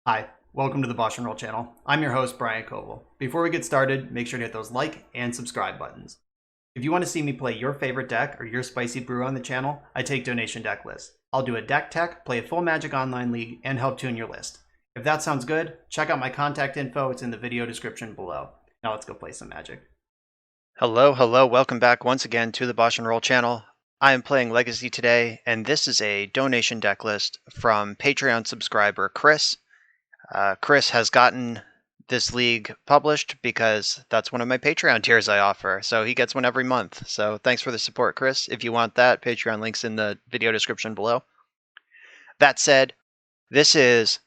Hi, welcome to the BoshNRoll channel. I'm your host, Brian Koval. Before we get started, make sure to hit those like and subscribe buttons. If you want to see me play your favorite deck or your spicy brew on the channel, I take donation deck lists. I'll do a deck tech, play a full Magic Online League, and help tune your list. If that sounds good, check out my contact info. It's in the video description below. Now let's go play some Magic. Hello, welcome back once again to the BoshNRoll channel. I am playing Legacy today, and this is a donation deck list from Patreon subscriber Chris. Chris has gotten this league published because that's one of my Patreon tiers I offer, so he gets one every month. So thanks for the support, Chris. If you want that, Patreon link's in the video description below. That said, this is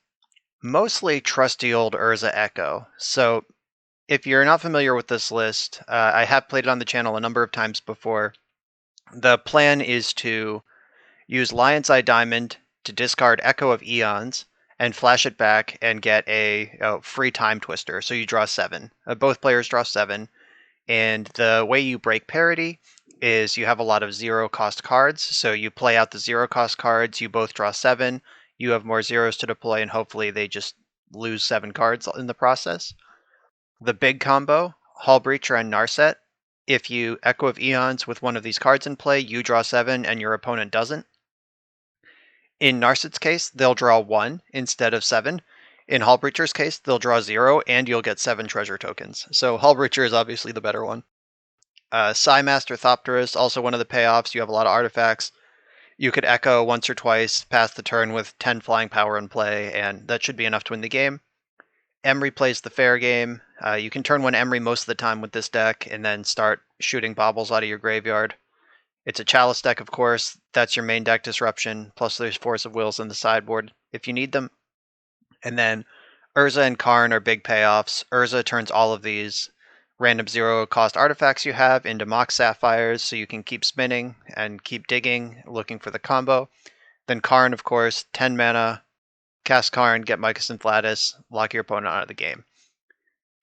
mostly trusty old Urza Echo. So if you're not familiar with this list, I have played it on the channel a number of times before. The plan is to use Lion's Eye Diamond to discard Echo of Eons and flash it back and get a free Time Twister. So you draw 7. Both players draw 7. And the way you break parity is you have a lot of 0-cost cards. So you play out the 0-cost cards, you both draw 7, you have more zeros to deploy, and hopefully they just lose 7 cards in the process. The big combo, Hull Breacher and Narset. If you Echo of Eons with one of these cards in play, you draw 7 and your opponent doesn't. In Narset's case, they'll draw 1 instead of 7. In Hull Breacher's case, they'll draw 0 and you'll get 7 treasure tokens. So Hull Breacher is obviously the better one. Psymaster Thopterus, also one of the payoffs. You have a lot of artifacts. You could Echo once or twice, pass the turn with 10 flying power in play, and that should be enough to win the game. Emry plays the fair game. You can turn 1 Emry most of the time with this deck and then start shooting baubles out of your graveyard. It's a Chalice deck, of course. That's your main deck disruption, plus there's Force of Wills in the sideboard if you need them. And then Urza and Karn are big payoffs. Urza turns all of these random 0-cost artifacts you have into Mox Sapphires, so you can keep spinning and keep digging, looking for the combo. Then Karn, of course, 10 mana, cast Karn, get Mycos and Flatus, lock your opponent out of the game.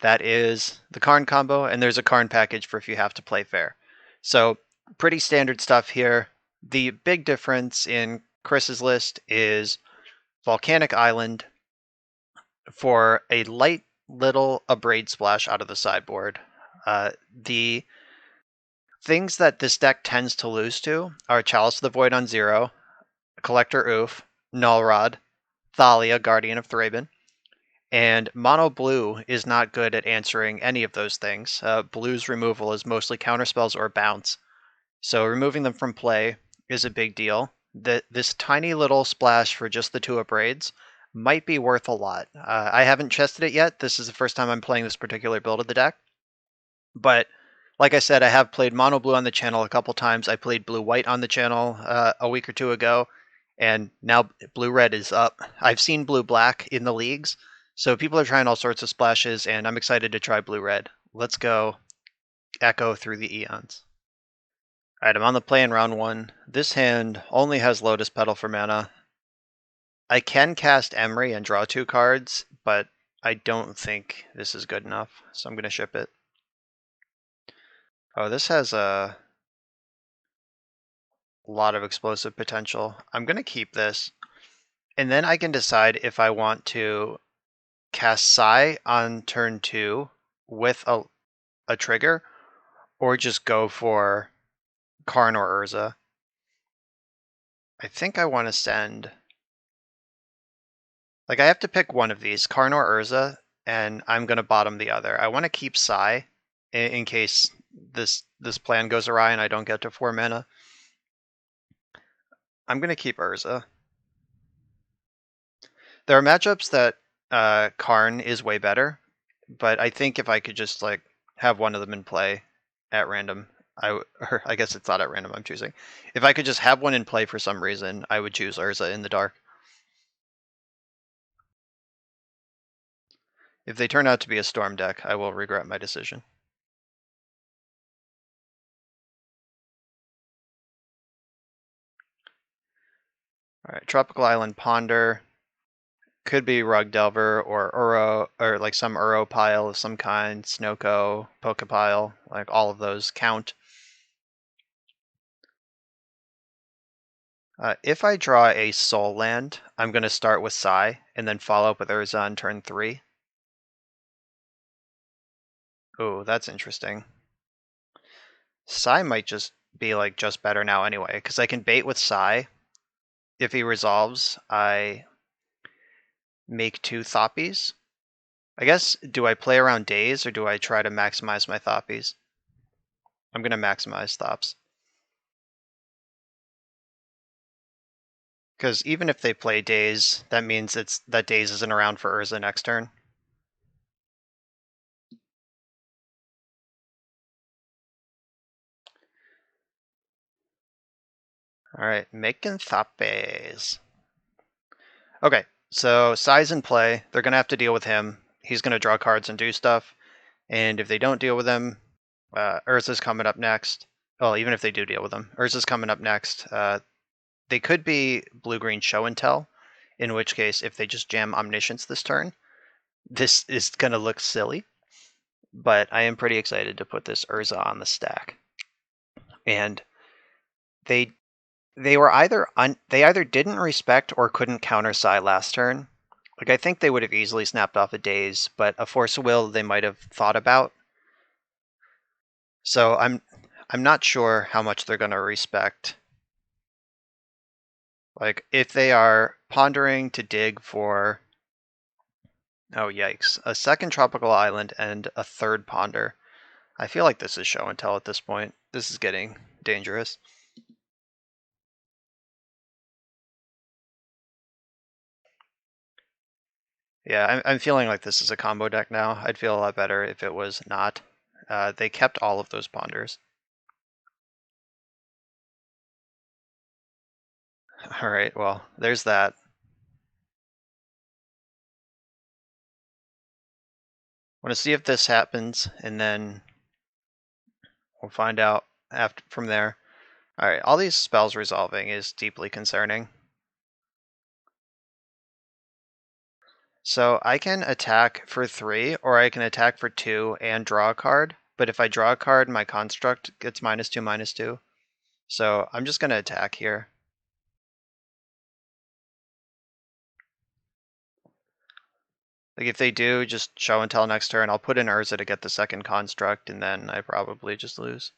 That is the Karn combo, and there's a Karn package for if you have to play fair. So pretty standard stuff here. The big difference in Chris's list is Volcanic Island for a light little Abrade Splash out of the sideboard. The things that this deck tends to lose to are Chalice of the Void on 0, Collector Oof, Nullrod, Thalia, Guardian of Thraben. And mono blue is not good at answering any of those things. Blue's removal is mostly counterspells or bounce. So removing them from play is a big deal. This tiny little splash for just the 2 Abrades might be worth a lot. I haven't tested it yet. This is the first time I'm playing this particular build of the deck. But like I said, I have played mono blue on the channel a couple times. I played blue white on the channel a week or 2 ago, and now blue red is up. I've seen blue black in the leagues, so people are trying all sorts of splashes, and I'm excited to try blue red. Let's go Echo through the Eons. Alright, I'm on the play in round 1. This hand only has Lotus Petal for mana. I can cast Emry and draw 2 cards, but I don't think this is good enough, so I'm going to ship it. Oh, this has a lot of explosive potential. I'm going to keep this, and then I can decide if I want to cast Psy on turn 2 with a trigger, or just go for Karn or Urza. I think I want to send... Like, I have to pick one of these, Karn or Urza, and I'm going to bottom the other. I want to keep Psy in case this plan goes awry and I don't get to 4 mana. I'm going to keep Urza. There are matchups that Karn is way better, but I think if I could just like have one of them in play at random, or I guess it's not at random, I'm choosing. If I could just have one in play for some reason, I would choose Urza in the dark. If they turn out to be a Storm deck, I will regret my decision. Alright, Tropical Island Ponder. Could be Rug Delver or Uro, or like some Uro pile of some kind, Snoko, Pokepile, like all of those count. If I draw a soul land, I'm going to start with Sai and then follow up with Urza on turn 3. Ooh, that's interesting. Sai might just be like just better now anyway, because I can bait with Sai. If he resolves, I make 2 Thoppies. I guess, do I play around Days or do I try to maximize my Thoppies? I'm going to maximize Thops. Because even if they play Days, that means that Days isn't around for Urza next turn. Alright, making Thoppies. Okay, so Sai's in play. They're going to have to deal with him. He's going to draw cards and do stuff. And if they don't deal with him, Urza's coming up next. Well, even if they do deal with him, Urza's coming up next. They could be blue-green show and tell, in which case, if they just jam Omniscience this turn, this is going to look silly. But I am pretty excited to put this Urza on the stack. And they either didn't respect or couldn't counter Sai last turn. Like, I think they would have easily snapped off a Daze, but a Force of Will they might have thought about. So I'm not sure how much they're going to respect. Like, if they are pondering to dig for, oh yikes, a second tropical island and a third ponder, I feel like this is show and tell at this point. This is getting dangerous. Yeah, I'm feeling like this is a combo deck now. I'd feel a lot better if it was not. They kept all of those ponders. Alright, well, there's that. I want to see if this happens, and then we'll find out after from there. Alright, all these spells resolving is deeply concerning. So I can attack for 3, or I can attack for 2 and draw a card. But if I draw a card, my construct gets -2/-2. So I'm just going to attack here. Like, if they do, just show and tell next turn. I'll put in Urza to get the second construct, and then I probably just lose.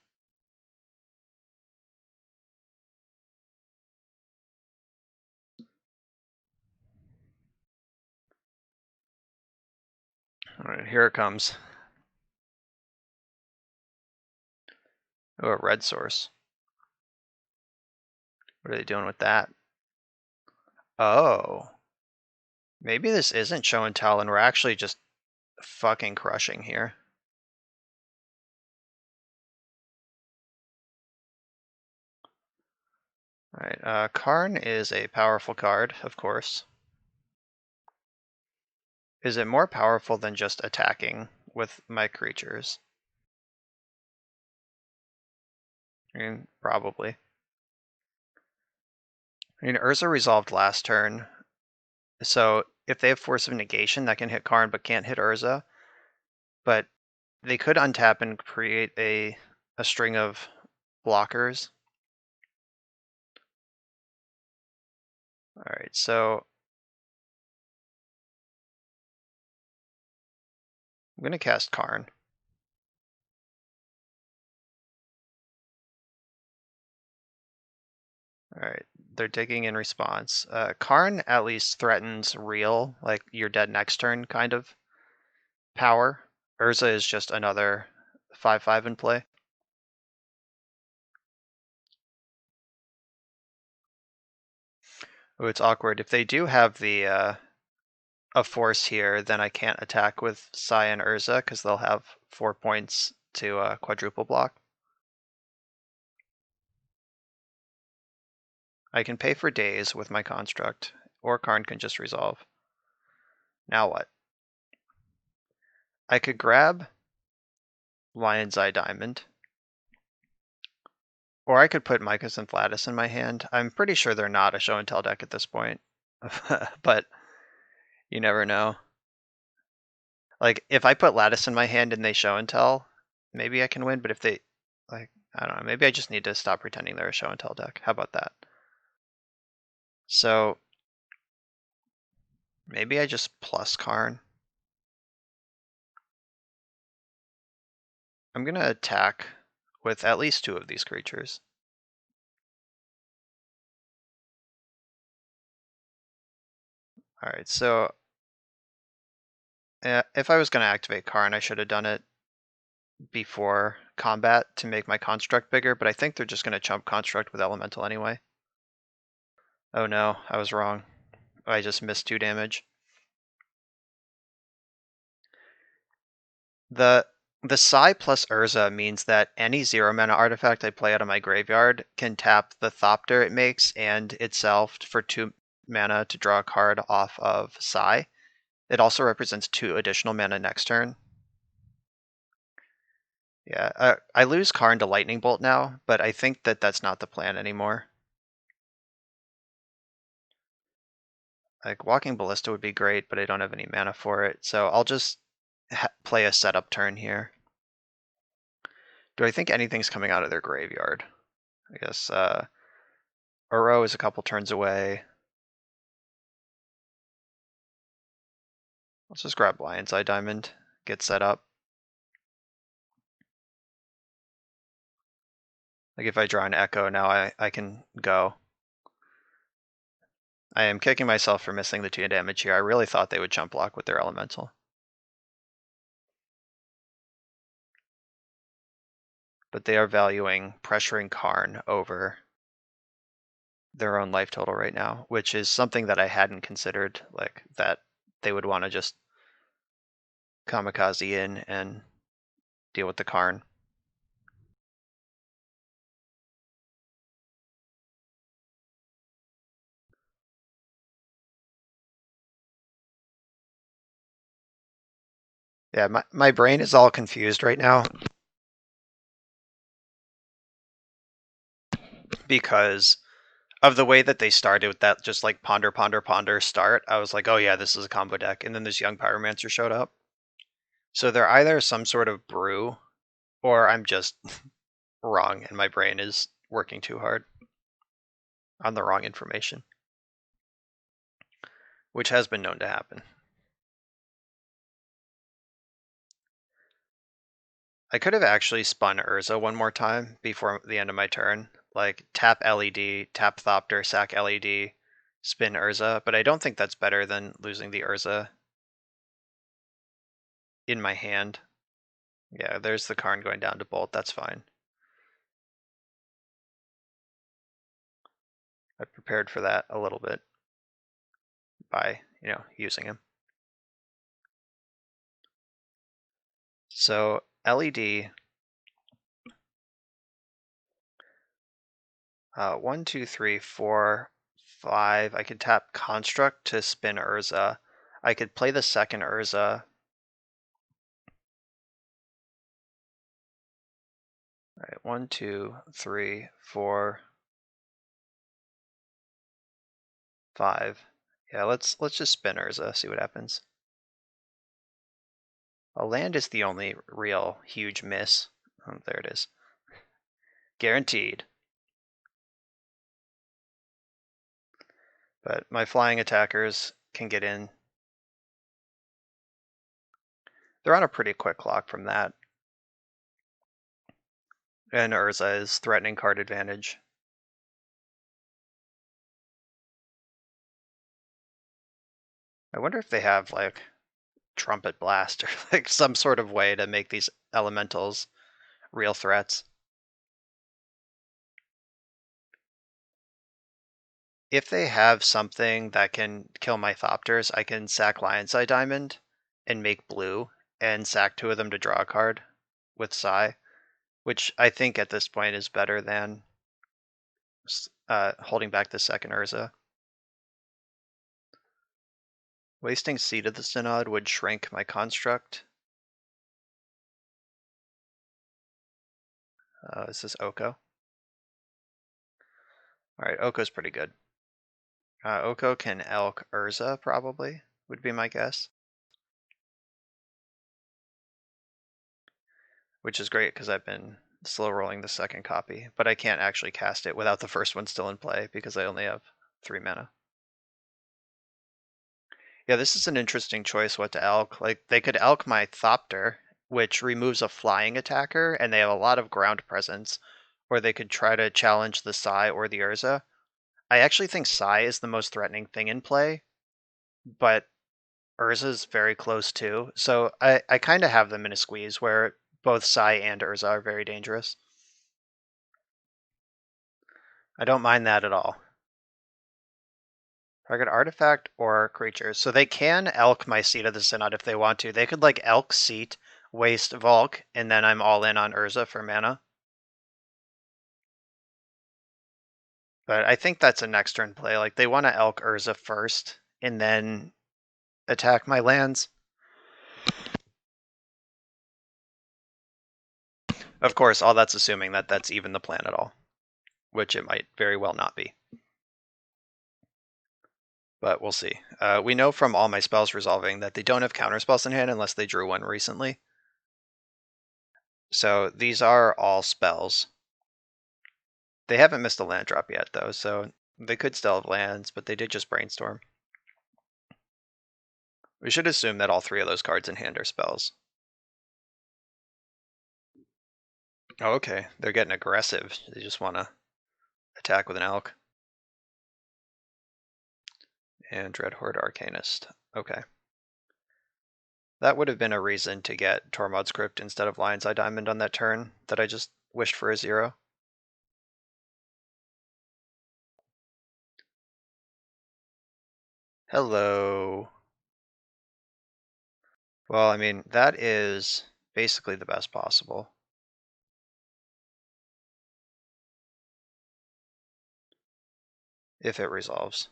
Alright, here it comes. Oh, a red source. What are they doing with that? Oh. Maybe this isn't show and tell, and we're actually just fucking crushing here. Alright, Karn is a powerful card, of course. Is it more powerful than just attacking with my creatures? I mean, probably. I mean, Urza resolved last turn, so if they have Force of Negation, that can hit Karn but can't hit Urza. But they could untap and create a string of blockers. Alright, so I'm going to cast Karn. Alright, they're digging in response. Karn at least threatens real, like you're dead next turn kind of power. Urza is just another 5/5 in play. Oh, it's awkward. If they do have the a force here, then I can't attack with Sai and Urza because they'll have 4 points to quadruple block. I can pay for days with my construct, or Karn can just resolve. Now what? I could grab Lion's Eye Diamond, or I could put Mycos and Flatus in my hand. I'm pretty sure they're not a show and tell deck at this point, but you never know. Like, if I put Lattice in my hand and they show and tell, maybe I can win, but if they, like, I don't know, maybe I just need to stop pretending they're a show and tell deck. How about that? So maybe I just plus Karn. I'm gonna attack with at least 2 of these creatures. Alright, so if I was gonna activate Karn, I should have done it before combat to make my construct bigger, but I think they're just gonna chump construct with elemental anyway. Oh no, I was wrong. I just missed 2 damage. The Psi plus Urza means that any 0 mana artifact I play out of my graveyard can tap the Thopter it makes and itself for 2 mana to draw a card off of Psi. It also represents 2 additional mana next turn. Yeah, I lose Karn to Lightning Bolt now, but I think that that's not the plan anymore. Like, Walking Ballista would be great, but I don't have any mana for it, so I'll just play a setup turn here. Do I think anything's coming out of their graveyard? I guess Uro is a couple turns away. Let's just grab Lion's Eye Diamond, get set up. Like if I draw an Echo now, I can go. I am kicking myself for missing the 2 damage here. I really thought they would jump block with their elemental. But they are valuing pressuring Karn over their own life total right now, which is something that I hadn't considered, like that they would want to just kamikaze in and deal with the Karn. Yeah, my brain is all confused right now because of the way that they started with that just like ponder, ponder, ponder start. I was like, oh yeah, this is a combo deck. And then this young Pyromancer showed up. So they're either some sort of brew or I'm just wrong and my brain is working too hard on the wrong information, which has been known to happen. I could have actually spun Urza one more time before the end of my turn, like tap LED, tap Thopter, sack LED, spin Urza, but I don't think that's better than losing the Urza in my hand. Yeah, there's the Karn going down to Bolt, that's fine. I prepared for that a little bit by, using him. So LED, 1, 2, 3, 4, 5. I could tap Construct to spin Urza. I could play the second Urza. All right, 1, 2, 3, 4, 5. Yeah, let's just spin Urza, see what happens. A land is the only real huge miss. Oh, there it is. Guaranteed. But my flying attackers can get in. They're on a pretty quick clock from that. And Urza is threatening card advantage. I wonder if they have like Trumpet Blast or like some sort of way to make these elementals real threats. If they have something that can kill my Thopters, I can sack Lion's Eye Diamond and make blue and sack 2 of them to draw a card with Psi, which I think at this point is better than holding back the second Urza. Wasting Seed of the Synod would shrink my construct. Is this Oko? Alright, Oko's pretty good. Oko can Elk Urza, probably, would be my guess. Which is great, because I've been slow rolling the second copy, but I can't actually cast it without the first one still in play, because I only have 3 mana. Yeah, this is an interesting choice what to elk. Like, they could elk my Thopter, which removes a flying attacker, and they have a lot of ground presence. Or they could try to challenge the Sai or the Urza. I actually think Sai is the most threatening thing in play, but Urza's very close too. So I kind of have them in a squeeze where both Sai and Urza are very dangerous. I don't mind that at all. Target artifact or creatures. So they can elk my Seat of the Synod if they want to. They could like elk Seat, waste Volk, and then I'm all in on Urza for mana. But I think that's a next turn play. Like they want to elk Urza first and then attack my lands. Of course, all that's assuming that that's even the plan at all, which it might very well not be. But we'll see. We know from all my spells resolving that they don't have counterspells in hand unless they drew one recently. So these are all spells. They haven't missed a land drop yet, though, so they could still have lands, but they did just brainstorm. We should assume that all three of those cards in hand are spells. Oh, okay. They're getting aggressive. They just want to attack with an elk. And Dreadhorde Arcanist. Okay. That would have been a reason to get Tormod's Crypt instead of Lion's Eye Diamond on that turn that I just wished for a 0. Hello. Well, I mean, that is basically the best possible. If it resolves.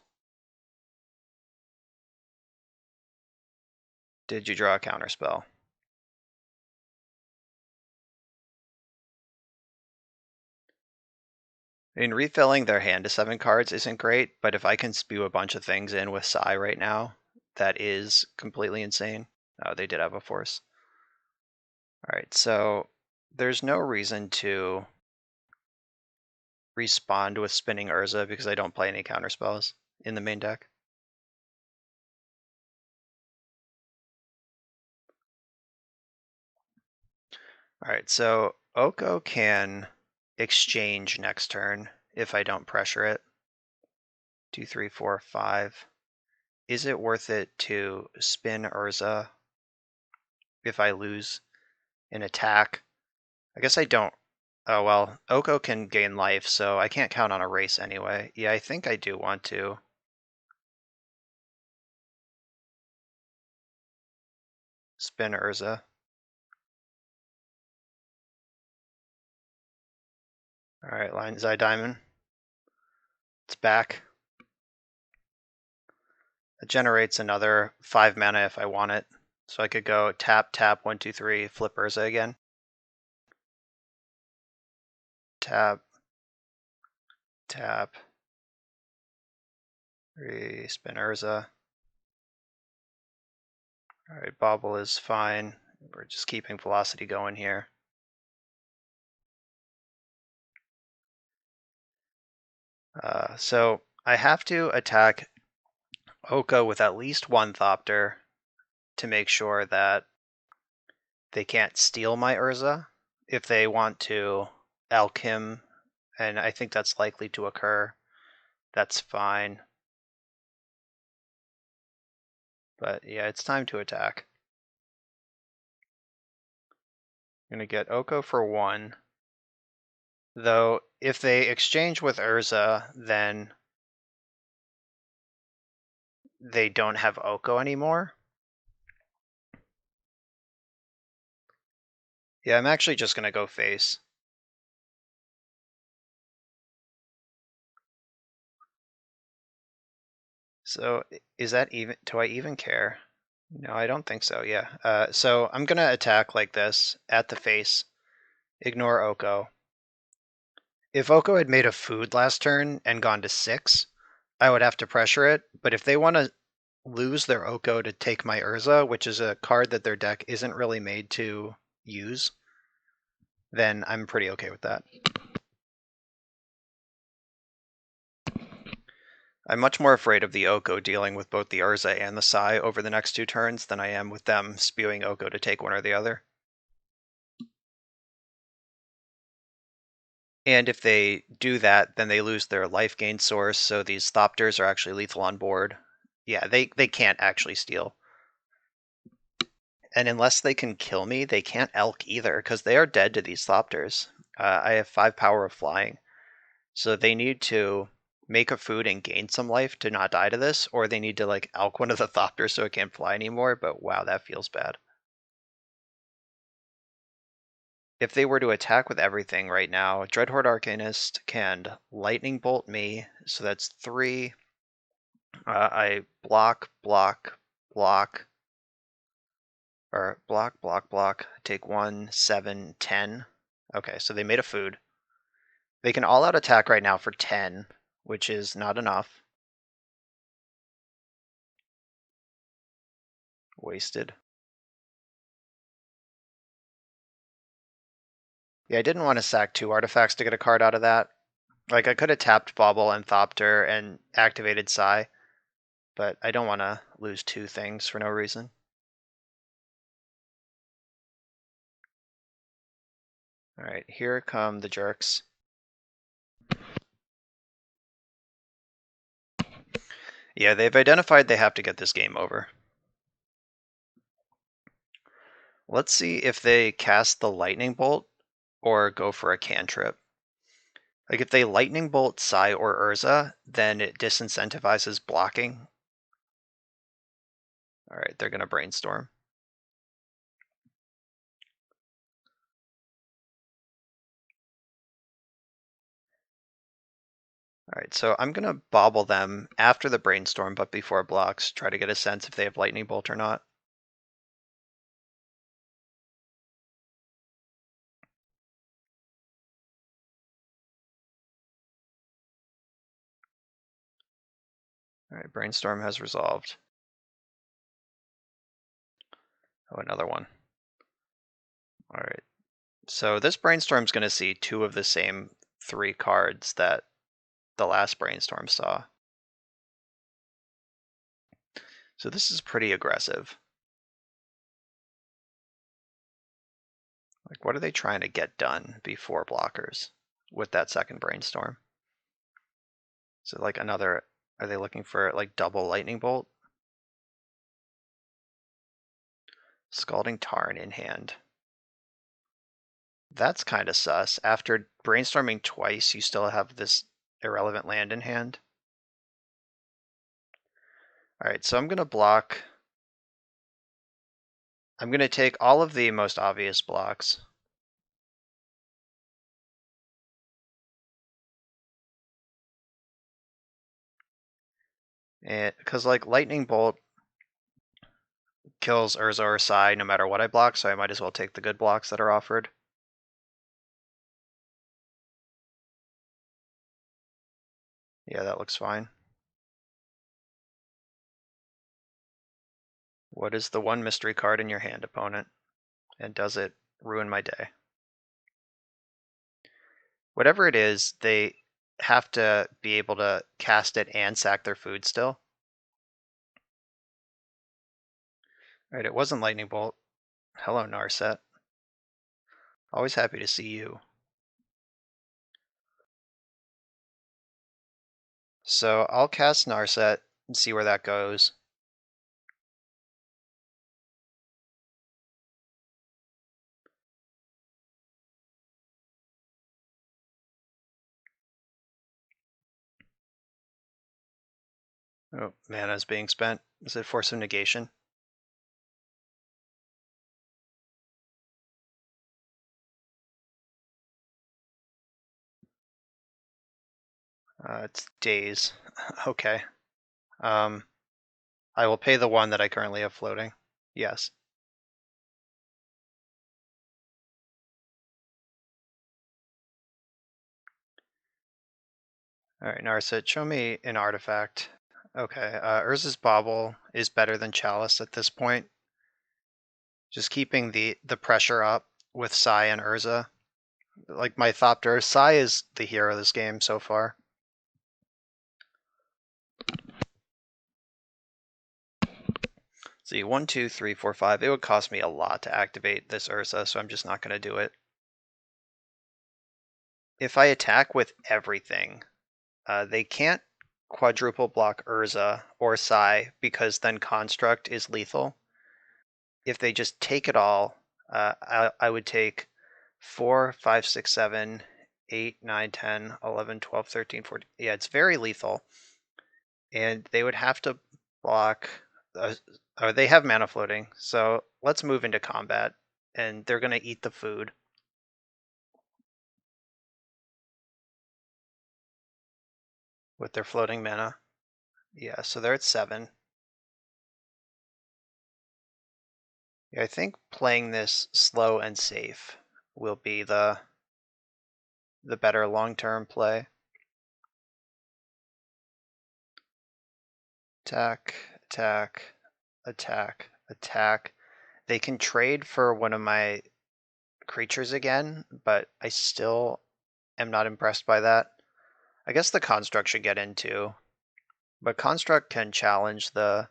Did you draw a counterspell? I mean, refilling their hand to 7 cards isn't great, but if I can spew a bunch of things in with Sai right now, that is completely insane. Oh, they did have a force. Alright, so there's no reason to respond with spinning Urza because I don't play any counterspells in the main deck. Alright, so Oko can exchange next turn if I don't pressure it. 2, 3, 4, 5. Is it worth it to spin Urza if I lose an attack? I guess I don't. Oh well, Oko can gain life, so I can't count on a race anyway. Yeah, I think I do want to. Spin Urza. Alright, Lion's Eye Diamond. It's back. It generates another 5 mana if I want it. So I could go tap, tap, 1, 2, 3, flip Urza again. Tap, tap, spin Urza. Alright, Bobble is fine. We're just keeping velocity going here. So I have to attack Oko with at least one Thopter to make sure that they can't steal my Urza. If they want to elk him, and I think that's likely to occur, that's fine. But yeah, it's time to attack. I'm gonna get Oko for 1. Though, if they exchange with Urza, then they don't have Oko anymore. Yeah, I'm actually just gonna go face. So, is that even? Do I even care? No, I don't think so, yeah. So I'm gonna attack like this, at the face. Ignore Oko. If Oko had made a food last turn and gone to 6, I would have to pressure it, but if they want to lose their Oko to take my Urza, which is a card that their deck isn't really made to use, then I'm pretty okay with that. I'm much more afraid of the Oko dealing with both the Urza and the Sai over the next 2 turns than I am with them spewing Oko to take one or the other. And if they do that, then they lose their life gain source, so these Thopters are actually lethal on board. Yeah, they can't actually steal. And unless they can kill me, they can't Elk either, because they are dead to these Thopters. I have 5 power of flying. So they need to make a food and gain some life to not die to this, or they need to like Elk one of the Thopters so it can't fly anymore, but wow, that feels bad. If they were to attack with everything right now, Dreadhorde Arcanist can Lightning Bolt me, so that's 3. I block, block, block, or block, block, block, take 1, 7, 10. Okay, so they made a food. They can all out attack right now for 10, which is not enough. Wasted. Yeah, I didn't want to sack 2 artifacts to get a card out of that. Like, I could have tapped Bauble and Thopter and activated Sai, but I don't want to lose 2 things for no reason. Alright, here come the jerks. Yeah, they've identified they have to get this game over. Let's see if they cast the Lightning Bolt or go for a cantrip. Like, if they Lightning Bolt Sai or Urza, then it disincentivizes blocking. Alright, they're gonna Brainstorm. Alright, so I'm gonna bobble them after the Brainstorm, but before blocks, try to get a sense if they have Lightning Bolt or not. Alright, Brainstorm has resolved. Oh, another one. Alright, so this Brainstorm's gonna see 2 of the same 3 cards that the last Brainstorm saw. So this is pretty aggressive. Like, what are they trying to get done before blockers with that second Brainstorm? So like another, are they looking for like double Lightning Bolt? Scalding Tarn in hand. That's kind of sus. After brainstorming twice, you still have this irrelevant land in hand. Alright, so I'm going to block. I'm going to take all of the most obvious blocks. And because like Lightning Bolt kills Urza or Sai no matter what I block, so I might as well take the good blocks that are offered. Yeah, that looks fine. What is the one mystery card in your hand, opponent? And does it ruin my day? Whatever it is, they have to be able to cast it and sack their food still. Alright, it wasn't Lightning Bolt. Hello, Narset. Always happy to see you. So I'll cast Narset and see where that goes. Oh, mana's being spent. Is it Force of Negation? It's Days. Okay. I will pay the 1 that I currently have floating. Yes. Alright, Narset, show me an artifact. Okay, Urza's Bauble is better than Chalice at this point. Just keeping the pressure up with Sai and Urza. Like my Thopter, Sai is the hero of this game so far. See, 1, 2, 3, 4, 5. It would cost me a lot to activate this Urza, so I'm just not going to do it. If I attack with everything, they can't quadruple block Urza or Psy because then Construct is lethal. If they just take it all, I would take 4, 5, 6, 7, 8, 9, 10, 11, 12, 13, 14. Yeah, it's very lethal. And they would have to block, or they have mana floating. So let's move into combat, and they're going to eat the food. With their floating mana. Yeah, so they're at 7. Yeah, I think playing this slow and safe will be the better long-term play. Attack, attack, attack, attack. They can trade for one of my creatures again, but I still am not impressed by that. I guess the Construct should get in too, but Construct can challenge the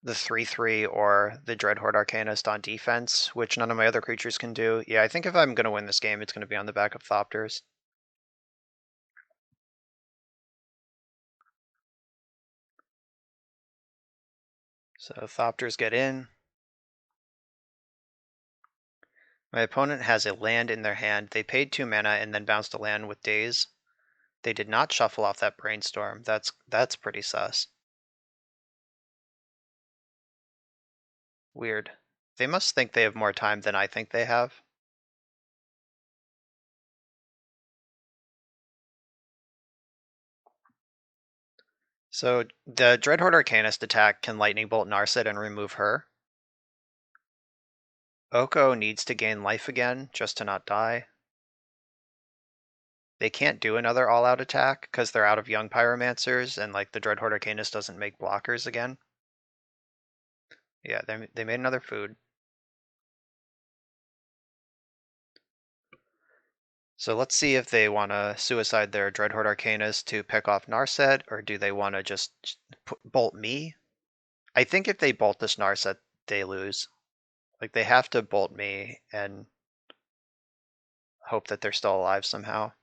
3/3 or the Dreadhorde Arcanist on defense, which none of my other creatures can do. Yeah, I think if I'm going to win this game, it's going to be on the back of Thopters. So Thopters get in. My opponent has a land in their hand. They paid 2 mana and then bounced a land with Daze. They did not shuffle off that Brainstorm. That's pretty sus. Weird. They must think they have more time than I think they have. So the Dreadhorde Arcanist attack can Lightning Bolt Narset and remove her. Oko needs to gain life again just to not die. They can't do another all-out attack because they're out of Young Pyromancers, and like the Dreadhorde Arcanist doesn't make blockers again. Yeah, they made another food. So let's see if they want to suicide their Dreadhorde Arcanist to pick off Narset, or do they want to just bolt me? I think if they bolt this Narset, they lose. Like, they have to bolt me and hope that they're still alive somehow.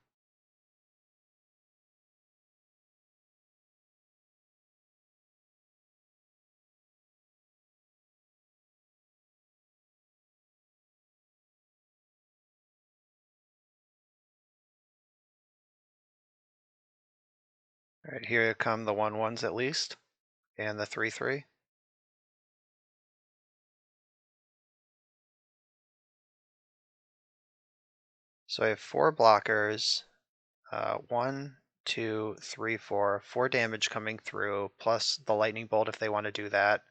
All right, here come the 1/1s at least, and the 3/3. So I have 4 blockers. 1, 2, 3, 4. 4 damage coming through, plus the lightning bolt if they want to do that.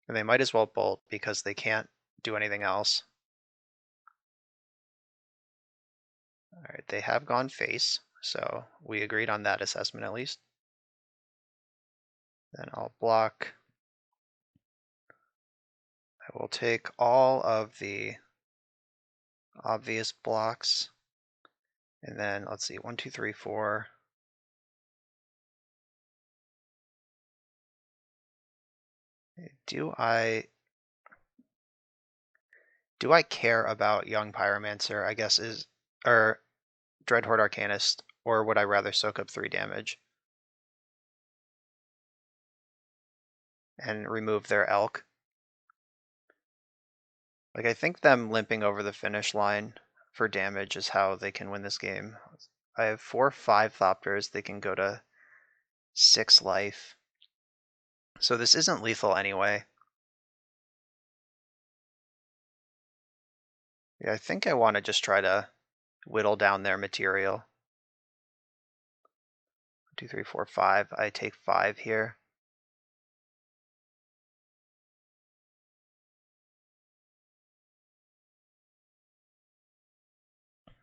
And they might as well bolt because they can't do anything else. Alright, they have gone face, so we agreed on that assessment at least. Then I'll block. I will take all of the obvious blocks. And then let's see, 1, 2, 3, 4. Do I care about Young Pyromancer, I guess or Dreadhorde Arcanist, or would I rather soak up 3 damage and remove their Elk? Like, I think them limping over the finish line for damage is how they can win this game. I have 4, 5 Thopters. They can go to 6 life. So this isn't lethal anyway. Yeah, I think I want to just try to whittle down their material. 1, 2, 3, 4, 5. I take 5 here.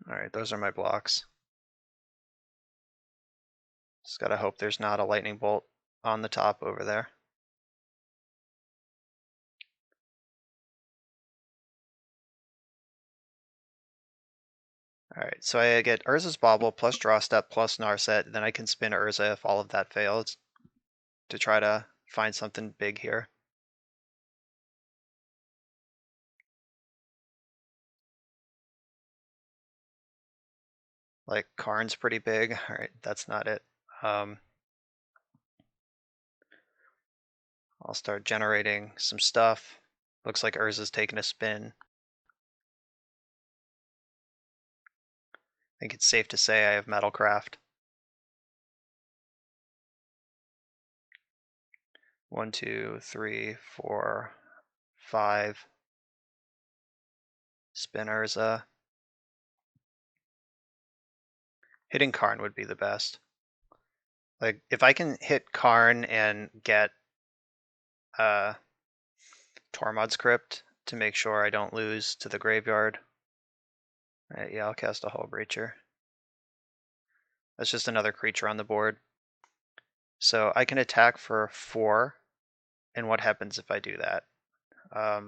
Alright, those are my blocks. Just gotta hope there's not a lightning bolt on the top over there. Alright, so I get Urza's Bauble plus Draw Step plus Narset, then I can spin Urza if all of that fails to try to find something big here. Like Karn's pretty big. All right, that's not it. I'll start generating some stuff. Looks like Urza's taking a spin. I think it's safe to say I have Metalcraft. 1, 2, 3, 4, 5. Spin Urza. Hitting Karn would be the best. Like, if I can hit Karn and get Tormod's Crypt to make sure I don't lose to the graveyard. Alright, yeah, I'll cast a Hull Breacher. That's just another creature on the board. So I can attack for 4, and what happens if I do that? I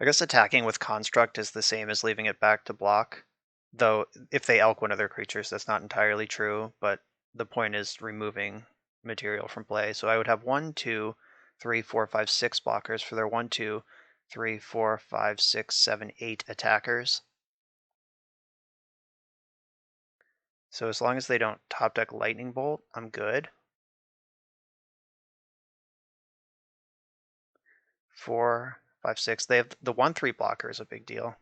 guess attacking with Construct is the same as leaving it back to block. Though, if they elk one of their creatures, that's not entirely true, but the point is removing material from play. So I would have 1, 2, 3, 4, 5, 6 blockers for their 1, 2, 3, 4, 5, 6, 7, 8 attackers. So as long as they don't top deck Lightning Bolt, I'm good. 4, 5, 6. They have the 1/3 blocker is a big deal.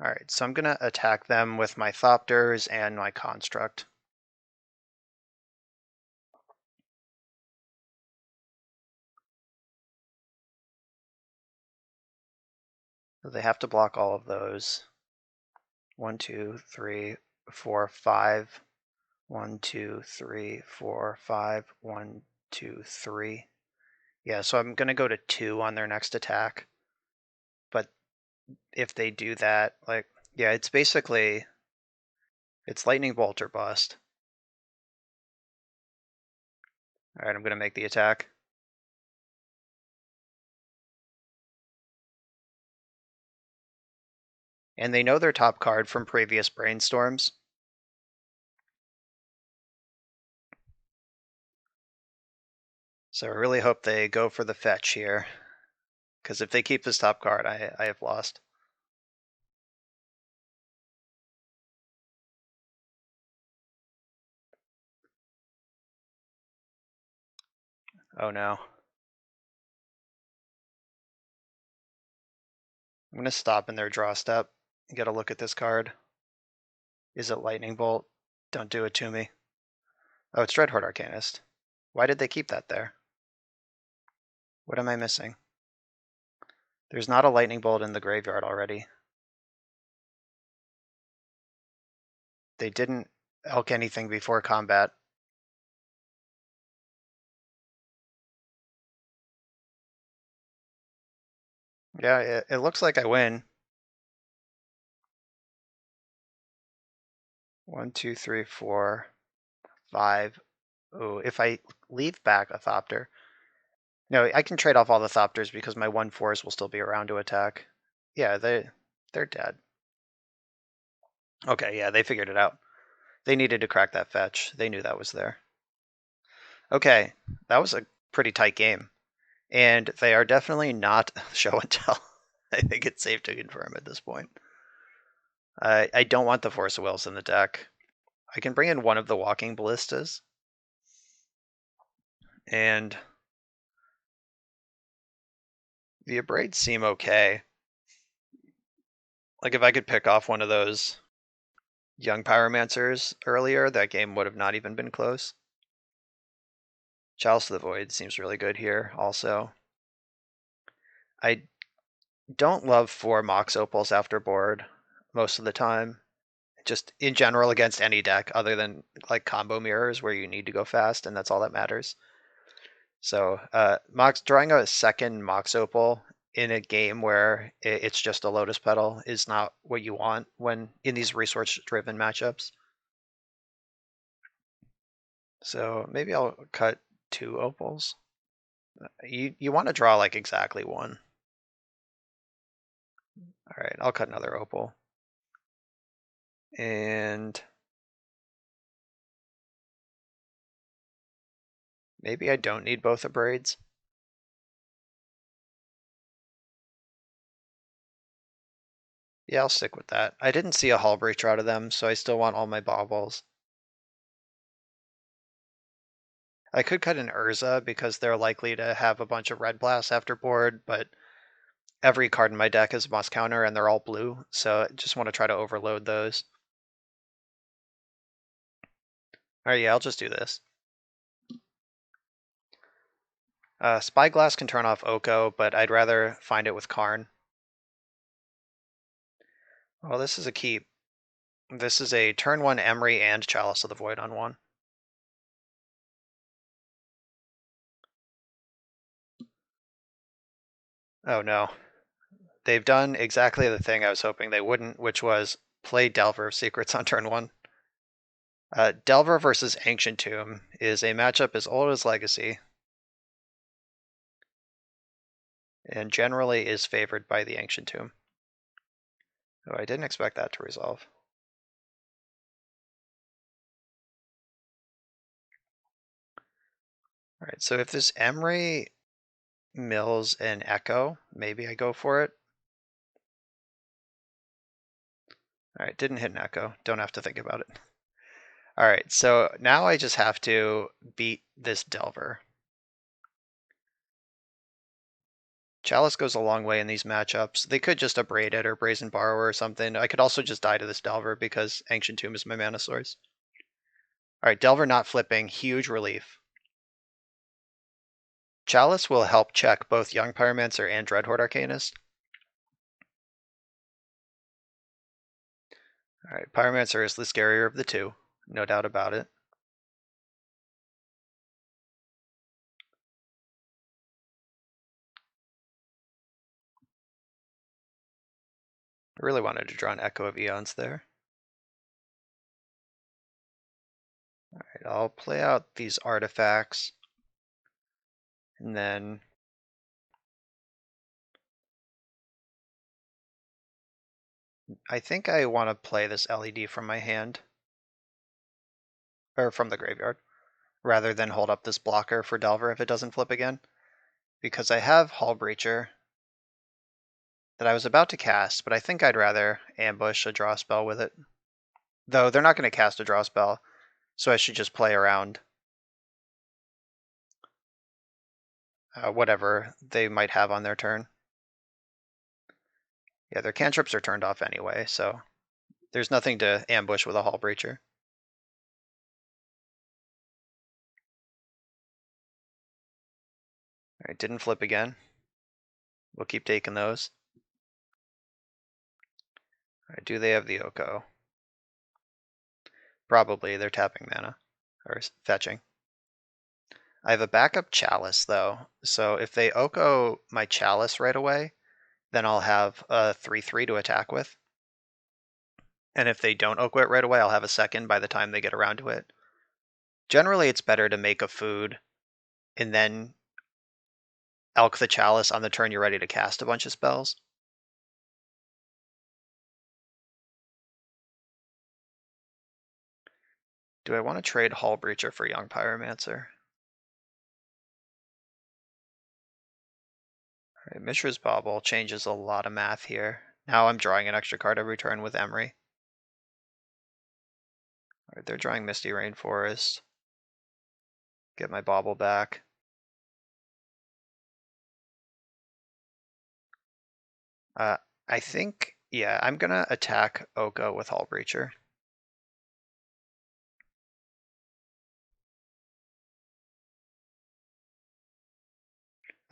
All right, so I'm gonna attack them with my Thopters and my Construct. So they have to block all of those. 1, 2, 3, 4, 5. 1, 2, 3, 4, 5. 1, 2, 3. Yeah, so I'm gonna go to 2 on their next attack. But if they do that, like, yeah, it's basically it's Lightning Bolt or bust. All right, I'm gonna make the attack. And they know their top card from previous brainstorms. So I really hope they go for the fetch here, because if they keep this top card, I have lost. Oh no. I'm going to stop in their draw step and get a look at this card. Is it Lightning Bolt? Don't do it to me. Oh, it's Dreadhorde Arcanist. Why did they keep that there? What am I missing? There's not a Lightning Bolt in the graveyard already. They didn't elk anything before combat. Yeah, it looks like I win. 1, 2, 3, 4, 5. Oh, if I leave back a Thopter. No, I can trade off all the Thopters because my 1/4s will still be around to attack. Yeah, they're dead. Okay, yeah, they figured it out. They needed to crack that fetch. They knew that was there. Okay, that was a pretty tight game. And they are definitely not show and tell. I think it's safe to confirm at this point. I don't want the Force of Wills in the deck. I can bring in one of the Walking Ballistas. And the Abrades seem okay. Like if I could pick off one of those young Pyromancers earlier, that game would have not even been close. Chalice of the Void seems really good here also. I don't love 4 Mox Opals after board most of the time. Just in general against any deck other than like combo mirrors where you need to go fast and that's all that matters. So drawing a second Mox Opal in a game where it's just a Lotus Petal is not what you want when in these resource-driven matchups. So maybe I'll cut 2 Opals. You want to draw like exactly 1. All right, I'll cut another Opal. And maybe I don't need both Abrades. Yeah, I'll stick with that. I didn't see a Hull Breacher out of them, so I still want all my baubles. I could cut an Urza because they're likely to have a bunch of red blasts after board, but every card in my deck is a must counter and they're all blue, so I just want to try to overload those. Alright, yeah, I'll just do this. Spyglass can turn off Oko, but I'd rather find it with Karn. Well, this is a keep. This is a turn 1 Emery and Chalice of the Void on one. Oh no. They've done exactly the thing I was hoping they wouldn't, which was play Delver of Secrets on turn 1. Delver versus Ancient Tomb is a matchup as old as Legacy, and generally is favored by the Ancient Tomb. Oh, I didn't expect that to resolve. Alright, so if this Emery mills an Echo, maybe I go for it. Alright, didn't hit an Echo. Don't have to think about it. Alright, so now I just have to beat this Delver. Chalice goes a long way in these matchups. They could just Abrade it or Brazen Borrower or something. I could also just die to this Delver because Ancient Tomb is my mana source. Alright, Delver not flipping, huge relief. Chalice will help check both Young Pyromancer and Dreadhorde Arcanist. Alright, Pyromancer is the scarier of the two, no doubt about it. I really wanted to draw an Echo of Eons there. Alright, I'll play out these artifacts. And then I think I want to play this LED from my hand. Or from the graveyard. Rather than hold up this blocker for Delver if it doesn't flip again. Because I have Hull Breacher that I was about to cast, but I think I'd rather ambush a draw spell with it. Though they're not going to cast a draw spell, so I should just play around whatever they might have on their turn. Yeah, their cantrips are turned off anyway, so there's nothing to ambush with a Hull Breacher. Alright, didn't flip again. We'll keep taking those. Alright, do they have the Oko? Probably, they're tapping mana. Or fetching. I have a backup Chalice, though, so if they Oko my Chalice right away, then I'll have a 3/3 to attack with. And if they don't Oko it right away, I'll have a second by the time they get around to it. Generally, it's better to make a food and then Elk the Chalice on the turn you're ready to cast a bunch of spells. Do I want to trade Hull Breacher for Young Pyromancer? Alright, Mishra's Bauble changes a lot of math here. Now I'm drawing an extra card every turn with Emery. Alright, they're drawing Misty Rainforest. Get my Bauble back. I think, yeah, I'm gonna attack Oko with Hull Breacher.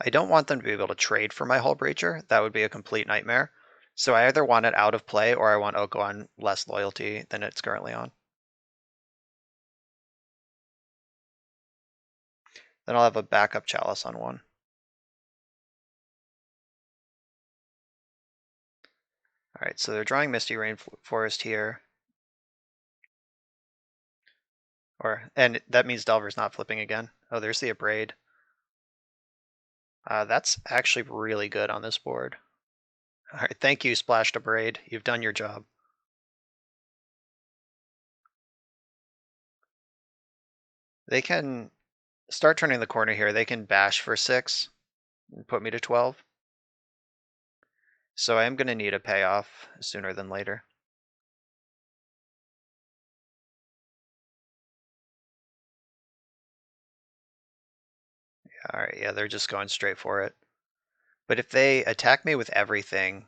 I don't want them to be able to trade for my Hull Breacher. That would be a complete nightmare. So I either want it out of play or I want Oko on less loyalty than it's currently on. Then I'll have a backup Chalice on one. Alright, so they're drawing Misty Rainforest here. And that means Delver's not flipping again. Oh, there's the Abrade. That's actually really good on this board. Alright, thank you, Splashed Abrade. You've done your job. They can start turning the corner here. They can bash for 6 and put me to 12. So I am going to need a payoff sooner than later. All right, yeah, they're just going straight for it. But if they attack me with everything,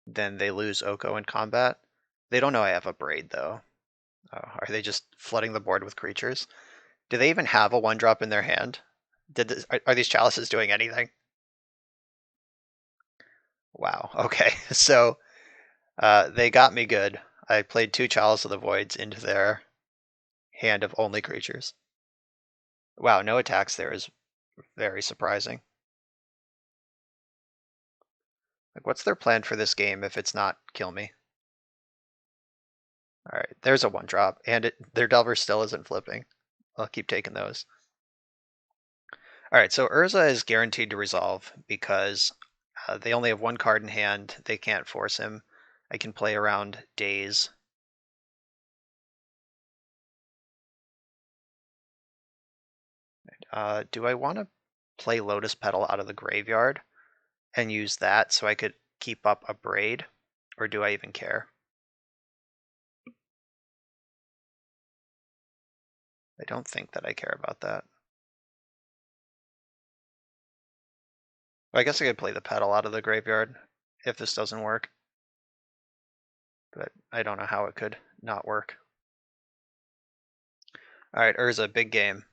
then they lose Oko in combat. They don't know I have a Braid, though. Oh, are they just flooding the board with creatures? Do they even have a 1-drop in their hand? Are these chalices doing anything? Wow, okay. So they got me good. I played 2 Chalice of the Voids into their hand of only creatures. Wow, no attacks there is very surprising. Like, what's their plan for this game if it's not kill me? All right, there's a 1-drop, and their Delver still isn't flipping. I'll keep taking those. All right, so Urza is guaranteed to resolve because they only have 1 card in hand. They can't force him. I can play around Daze. Do I want to play Lotus Petal out of the graveyard and use that so I could keep up a Braid, or do I even care? I don't think that I care about that. Well, I guess I could play the Petal out of the graveyard if this doesn't work, but I don't know how it could not work. All right, Urza, big game.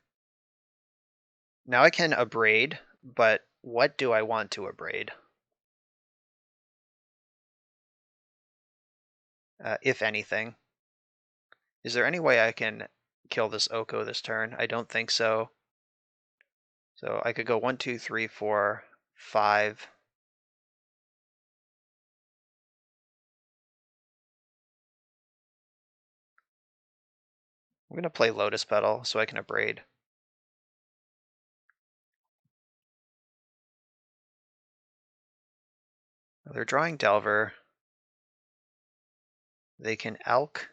Now I can abrade, but what do I want to abrade? If anything. Is there any way I can kill this Oko this turn? I don't think so. So I could go 1, 2, 3, 4, 5. I'm going to play Lotus Petal so I can abrade. They're drawing Delver. They can Elk.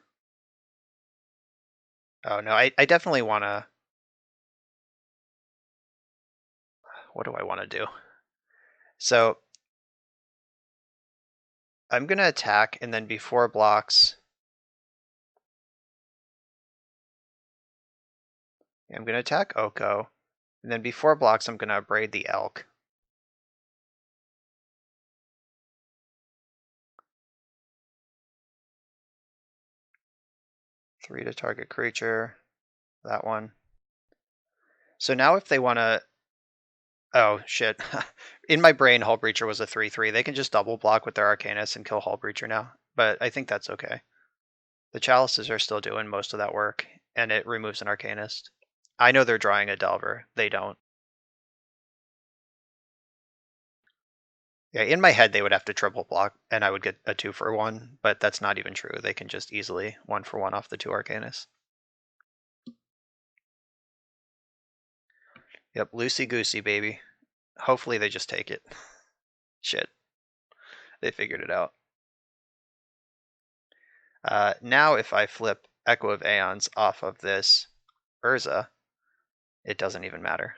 Oh no, I definitely want to... What do I want to do? So I'm going to attack, and then before blocks, I'm going to attack Oko, and then before blocks, I'm going to abrade the Elk. Three to target creature. That one. So now if they want to... Oh, shit. In my brain, Hull Breacher was a 3/3. They can just double block with their Arcanist and kill Hull Breacher now. But I think that's okay. The Chalices are still doing most of that work, and it removes an Arcanist. I know they're drawing a Delver. They don't. Yeah, in my head, they would have to triple block, and I would get a 2-for-1, but that's not even true. They can just easily 1-for-1 off the 2 Arcanists. Yep, loosey-goosey, baby. Hopefully they just take it. Shit. They figured it out. Now if I flip Echo of Aeons off of this Urza, it doesn't even matter.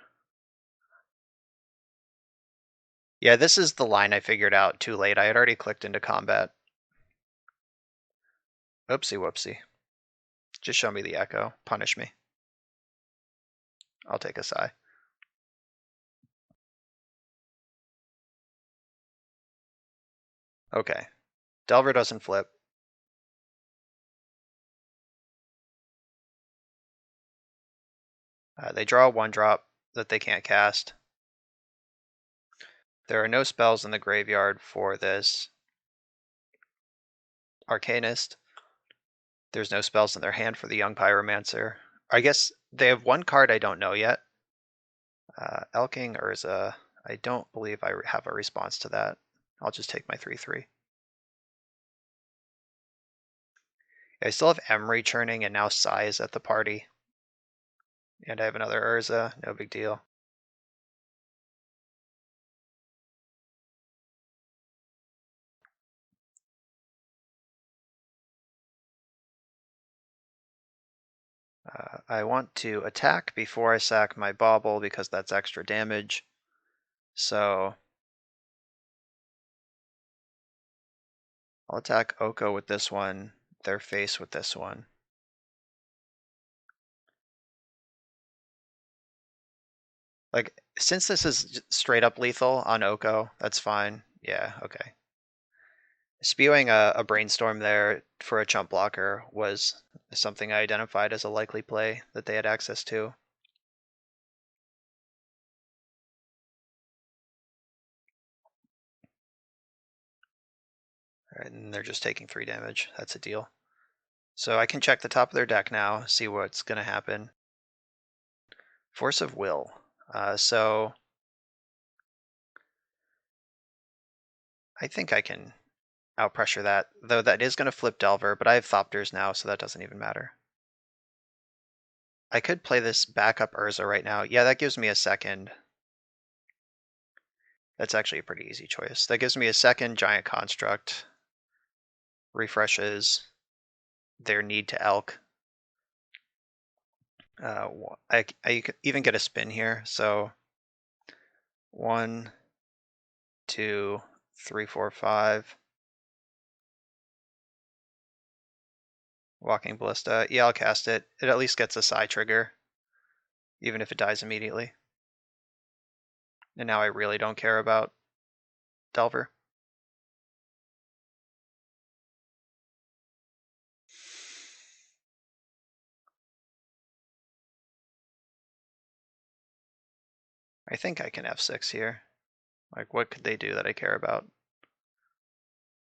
Yeah, this is the line I figured out too late. I had already clicked into combat. Oopsie whoopsie. Just show me the Echo. Punish me. I'll take a sigh. Okay. Delver doesn't flip. They draw a 1-drop that they can't cast. There are no spells in the graveyard for this Arcanist. There's no spells in their hand for the Young Pyromancer. I guess they have 1 card I don't know yet. Elking Urza. I don't believe I have a response to that. I'll just take my 3/3. I still have Emery churning, and now Sai is at the party. And I have another Urza. No big deal. I want to attack before I sack my bauble because that's extra damage. So I'll attack Oko with this one, their face with this one. Like, since this is straight up lethal on Oko, that's fine. Yeah, okay. Spewing a brainstorm there for a chump blocker was something I identified as a likely play that they had access to. All right, and they're just taking 3 damage. That's a deal. So I can check the top of their deck now, see what's going to happen. Force of Will. So I think I can outpressure that, though that is going to flip Delver, but I have Thopters now, so that doesn't even matter. I could play this backup Urza right now. Yeah, that gives me a second. That's actually a pretty easy choice. That gives me a second Giant Construct. Refreshes their need to Elk. I could even get a spin here, so 1, 2, 3, 4, 5. Walking Ballista. Yeah, I'll cast it. It at least gets a Psy trigger, even if it dies immediately. And now I really don't care about Delver. I think I can F6 here. Like, what could they do that I care about?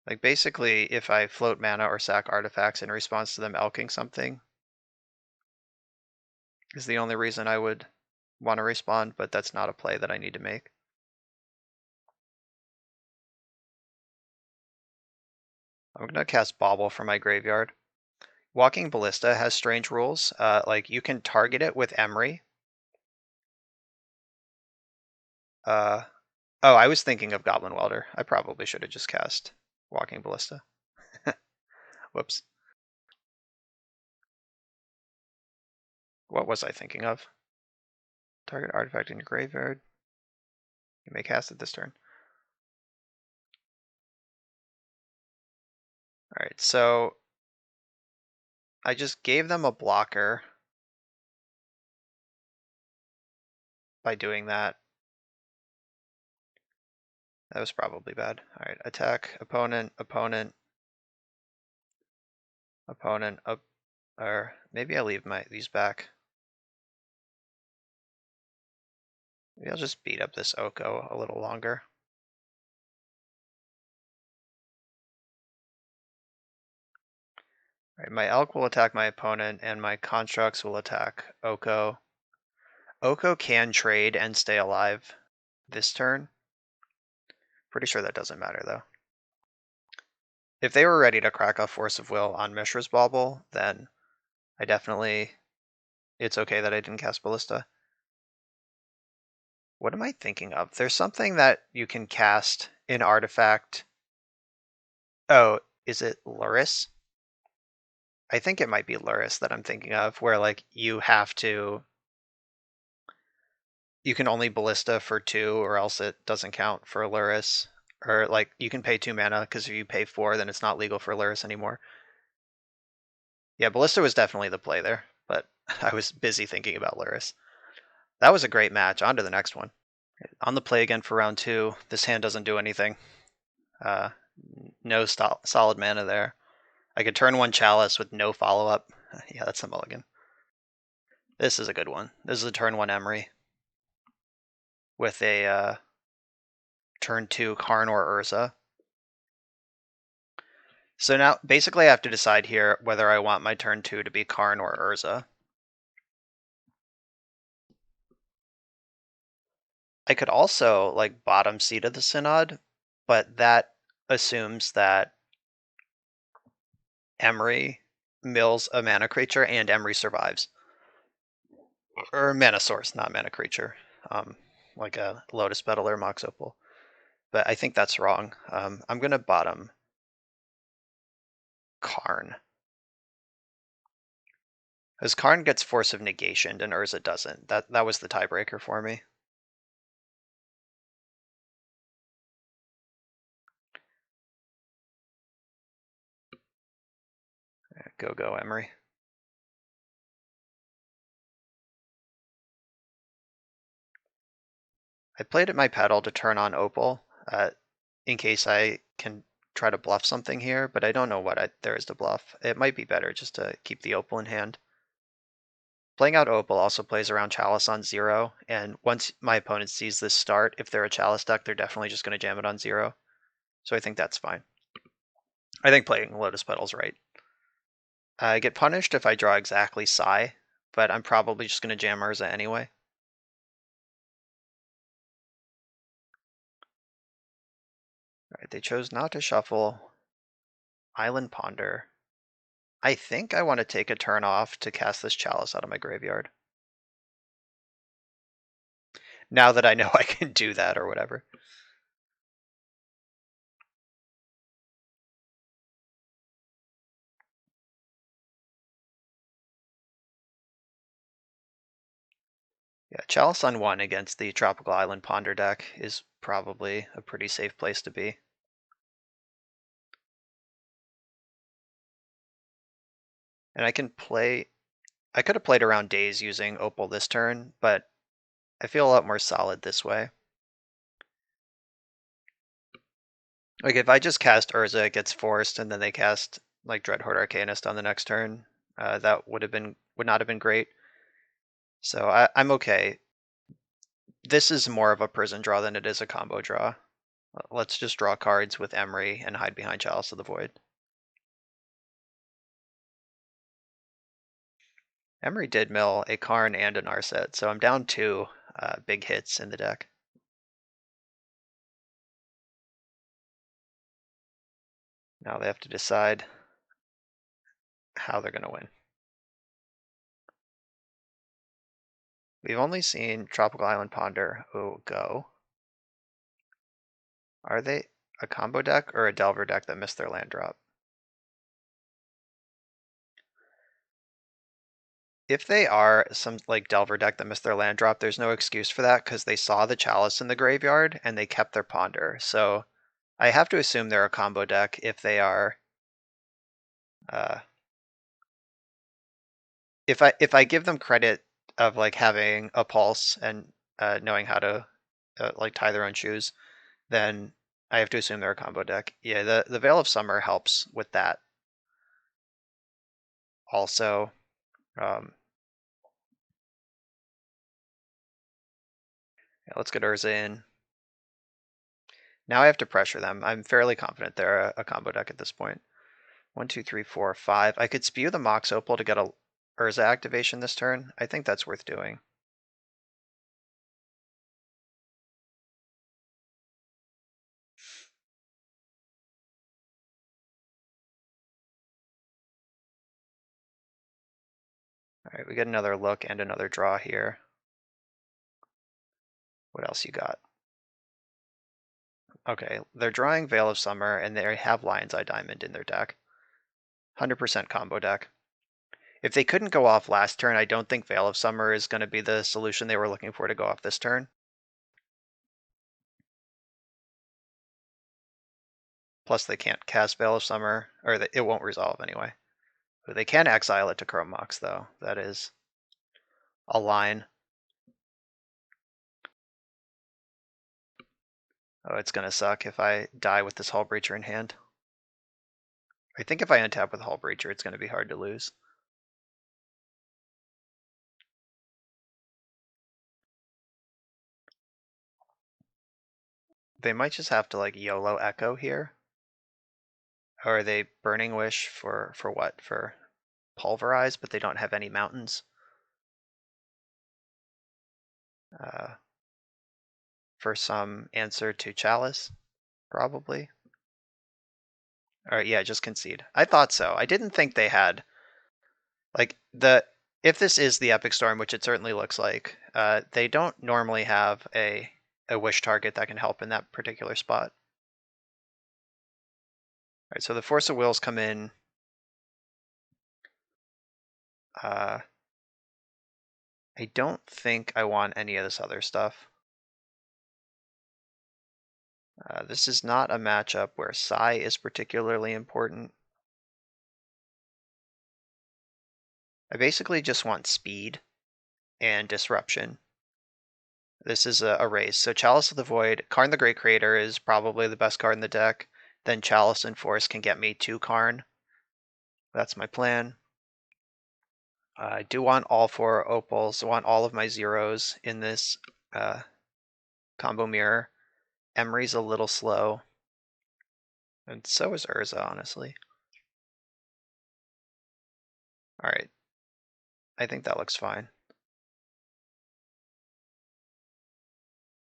Like, basically, if I float mana or sack artifacts in response to them elking something, is the only reason I would want to respond, but that's not a play that I need to make. I'm gonna cast Bauble from my graveyard. Walking Ballista has strange rules. Like, you can target it with Emery. Oh, I was thinking of Goblin Welder. I probably should have just cast Walking Ballista. Whoops. What was I thinking of? Target artifact in your graveyard. You may cast it this turn. Alright, so I just gave them a blocker by doing that. That was probably bad. Alright, attack, opponent, opponent, opponent, up, or maybe I leave these back. Maybe I'll just beat up this Oko a little longer. Alright, my Elk will attack my opponent, and my Constructs will attack Oko. Oko can trade and stay alive this turn. Pretty sure that doesn't matter, though. If they were ready to crack off Force of Will on Mishra's Bauble, then it's okay that I didn't cast Ballista. What am I thinking of? There's something that you can cast in Artifact. Oh, is it Luris? I think it might be Luris that I'm thinking of, where like you can only Ballista for 2 or else it doesn't count for Luris. Or like you can pay 2 mana, because if you pay 4 then it's not legal for Luris anymore. Yeah, Ballista was definitely the play there, but I was busy thinking about Luris. That was a great match. On to the next one. On the play again for round 2. This hand doesn't do anything. No solid mana there. I could turn 1 Chalice with no follow-up. Yeah, that's a mulligan. This is a good one. This is a turn 1 Emery with a turn 2 Karn or Urza. So now, basically I have to decide here whether I want my turn 2 to be Karn or Urza. I could also, like, bottom seat of the Synod, but that assumes that Emery mills a mana creature and Emery survives. Or mana source, not mana creature. Like a Lotus Petal or Mox Opal. But I think that's wrong. I'm going to bottom Karn. As Karn gets Force of Negation and Urza doesn't. That was the tiebreaker for me. Go, Emery. I played at my pedal to turn on Opal, in case I can try to bluff something here, but I don't know what there is to bluff. It might be better just to keep the Opal in hand. Playing out Opal also plays around Chalice on 0, and once my opponent sees this start, if they're a Chalice deck, they're definitely just going to jam it on 0. So I think that's fine. I think playing Lotus Petal's right. I get punished if I draw exactly Psi, but I'm probably just going to jam Urza anyway. Alright, they chose not to shuffle Island Ponder. I think I want to take a turn off to cast this Chalice out of my graveyard. Now that I know I can do that or whatever. Yeah, Chalice on 1 against the Tropical Island Ponder deck is probably a pretty safe place to be. And I could have played around Daze using Opal this turn, but I feel a lot more solid this way. Like if I just cast Urza, it gets forced, and then they cast like Dreadhorde Arcanist on the next turn, that would not have been great. So I'm okay. This is more of a prison draw than it is a combo draw. Let's just draw cards with Emery and hide behind Chalice of the Void. Emery did mill a Karn and an Narset, so I'm down 2 big hits in the deck. Now they have to decide how they're going to win. We've only seen Tropical Island Ponder go. Are they a combo deck or a Delver deck that missed their land drop? If they are some like Delver deck that missed their land drop, there's no excuse for that because they saw the Chalice in the graveyard and they kept their Ponder. So I have to assume they're a combo deck if they are. If I give them credit of like having a pulse and knowing how to like tie their own shoes, then I have to assume they're a combo deck. Yeah, the Veil of Summer helps with that. Also, yeah, let's get Urza in. Now I have to pressure them. I'm fairly confident they're a combo deck at this point. 1, 2, 3, 4, 5. I could spew the Mox Opal to get a Urza activation this turn. I think that's worth doing. All right, we get another look and another draw here. What else you got? Okay, they're drawing Veil of Summer, and they have Lion's Eye Diamond in their deck. 100% combo deck. If they couldn't go off last turn, I don't think Veil of Summer is going to be the solution they were looking for to go off this turn. Plus, they can't cast Veil of Summer, or it won't resolve anyway. They can exile it to Chrome Mox, though. That is a line. Oh, it's going to suck if I die with this Hull Breacher in hand. I think if I untap with Hull Breacher, it's going to be hard to lose. They might just have to like YOLO Echo here. Or are they Burning Wish for what? For Pulverize, but they don't have any mountains. For some answer to Chalice, probably. Or yeah, just concede. I thought so. I didn't think they had like if this is the Epic Storm, which it certainly looks like, they don't normally have a wish target that can help in that particular spot. All right, so the Force of Wills come in. I don't think I want any of this other stuff. This is not a matchup where Psi is particularly important. I basically just want speed and disruption. This is a race. So Chalice of the Void, Karn the Great Creator is probably the best card in the deck. Then Chalice and Force can get me 2 Karn. That's my plan. I do want all 4 opals. I want all of my zeros in this combo mirror. Emery's a little slow. And so is Urza, honestly. Alright. I think that looks fine.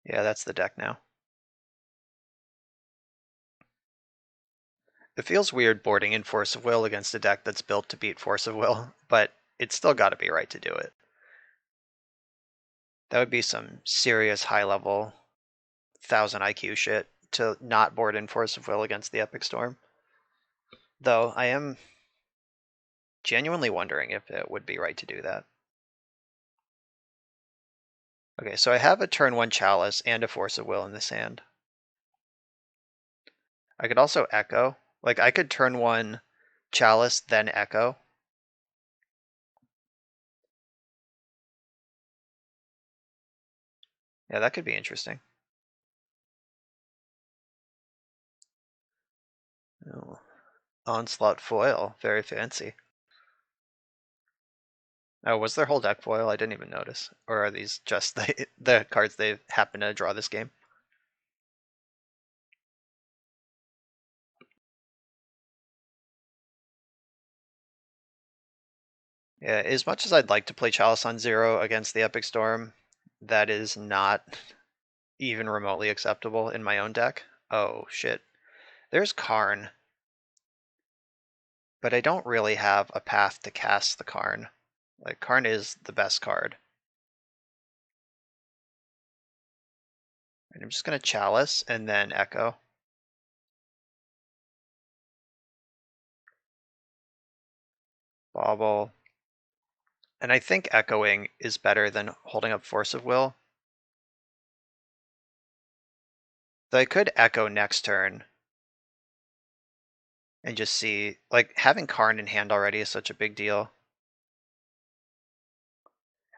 Yeah, that's the deck now. It feels weird boarding in Force of Will against a deck that's built to beat Force of Will, but it's still got to be right to do it. That would be some serious high-level 1000 IQ shit to not board in Force of Will against the Epic Storm. Though I am genuinely wondering if it would be right to do that. Okay, so I have a turn 1 Chalice and a Force of Will in this hand. I could also Echo. Like, I could turn 1 Chalice, then Echo. Yeah, that could be interesting. Oh. Onslaught foil, very fancy. Oh, was their whole deck foil? I didn't even notice. Or are these just the cards they happen to draw this game? Yeah, as much as I'd like to play Chalice on 0 against the Epic Storm, that is not even remotely acceptable in my own deck. Oh, shit. There's Karn. But I don't really have a path to cast the Karn. Like, Karn is the best card. And I'm just going to Chalice and then Echo. Bauble. And I think Echoing is better than holding up Force of Will. So I could Echo next turn and just see, like, having Karn in hand already is such a big deal.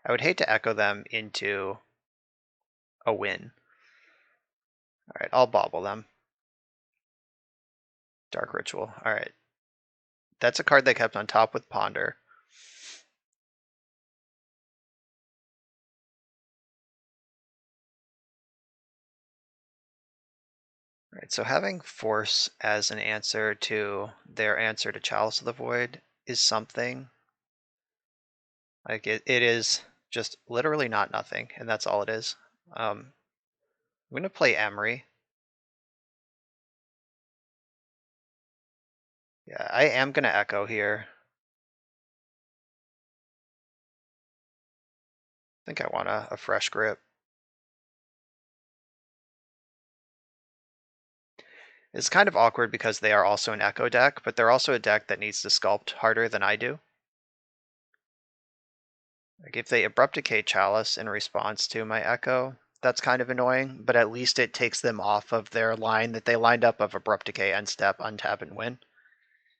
I would hate to Echo them into a win. Alright, I'll Bauble them. Dark Ritual. Alright. That's a card they kept on top with Ponder. Alright, so having Force as an answer to their answer to Chalice of the Void is something. Like, it is just literally not nothing, and that's all it is. I'm going to play Emery. Yeah, I am going to Echo here. I think I want a fresh grip. It's kind of awkward because they are also an Echo deck, but they're also a deck that needs to sculpt harder than I do. Like, if they Abrupt Decay Chalice in response to my Echo, that's kind of annoying, but at least it takes them off of their line that they lined up of Abrupt Decay, End Step, Untap, and Win.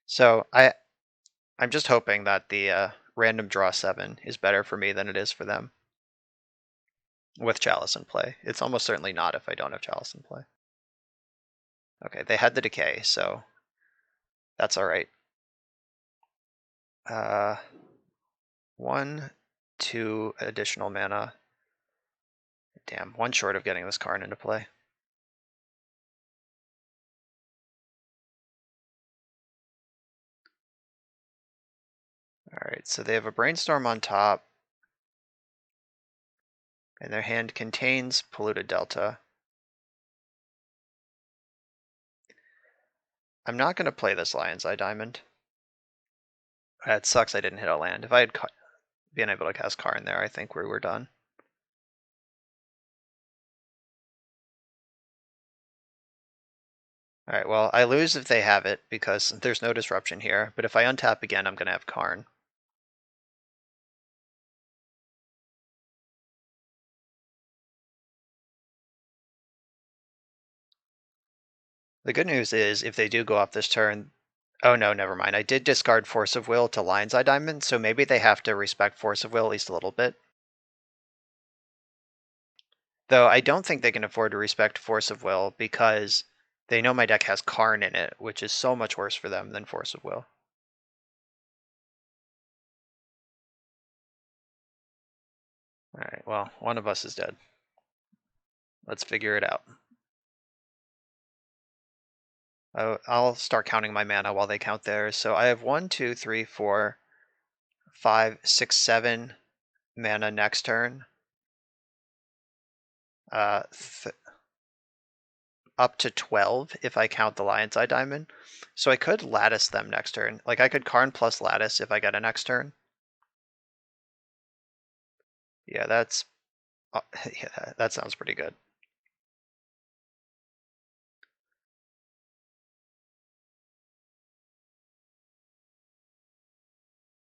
So I'm just hoping that the random draw 7 is better for me than it is for them with Chalice in play. It's almost certainly not if I don't have Chalice in play. Okay, they had the Decay, so that's alright. 1, 2 additional mana. Damn, 1 short of getting this Karn into play. Alright, so they have a Brainstorm on top. And their hand contains Polluted Delta. I'm not going to play this Lion's Eye Diamond. It sucks I didn't hit a land. If I had been able to cast Karn there, I think we were done. Alright, well, I lose if they have it, because there's no disruption here, but if I untap again, I'm going to have Karn. The good news is if they do go off this turn, oh no, never mind. I did discard Force of Will to Lion's Eye Diamond, so maybe they have to respect Force of Will at least a little bit. Though I don't think they can afford to respect Force of Will because they know my deck has Karn in it, which is so much worse for them than Force of Will. Alright, well, one of us is dead. Let's figure it out. I'll start counting my mana while they count theirs. So I have 1, 2, 3, 4, 5, 6, 7 mana next turn. Up to 12 if I count the Lion's Eye Diamond. So I could Lattice them next turn. Like I could Karn plus Lattice if I get a next turn. Yeah, that's yeah, that sounds pretty good.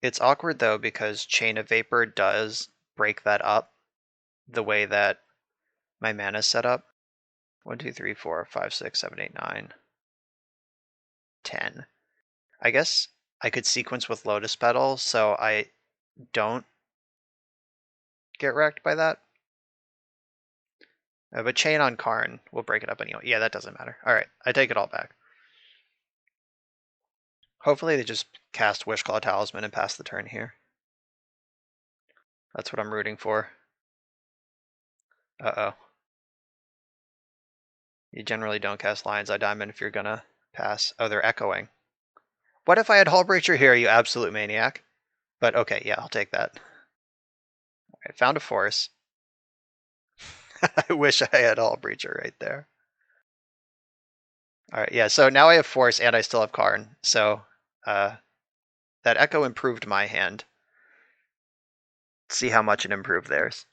It's awkward though because Chain of Vapor does break that up the way that my mana is set up. 1, 2, 3, 4, 5, 6, 7, 8, 9, 10. I guess I could sequence with Lotus Petal so I don't get wrecked by that. But Chain on Karn will break it up anyway. Yeah, that doesn't matter. Alright, I take it all back. Hopefully they just cast Wishclaw Talisman and pass the turn here. That's what I'm rooting for. Uh-oh. You generally don't cast Lion's Eye Diamond if you're gonna pass. Oh, they're echoing. What if I had Hull Breacher here, you absolute maniac? But okay, yeah, I'll take that. Alright, found a force. I wish I had Hull Breacher right there. Alright, yeah, so now I have force and I still have Karn. So that echo improved my hand. Let's see how much it improved theirs.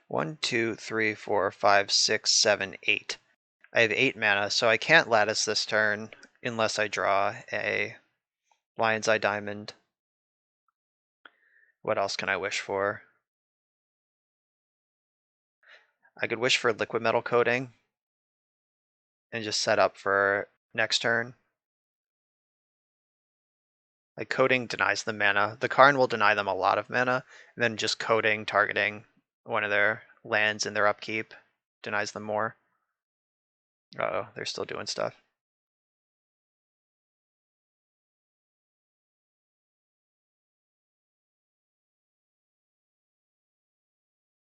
1, 2, 3, 4, 5, 6, 7, 8. I have 8 mana, so I can't Lattice this turn unless I draw a Lion's Eye Diamond. What else can I wish for? I could wish for Liquid Metal Coating and just set up for next turn. Like Coating denies them mana. The Karn will deny them a lot of mana, and then just Coating targeting one of their lands in their upkeep denies them more. Uh-oh, they're still doing stuff.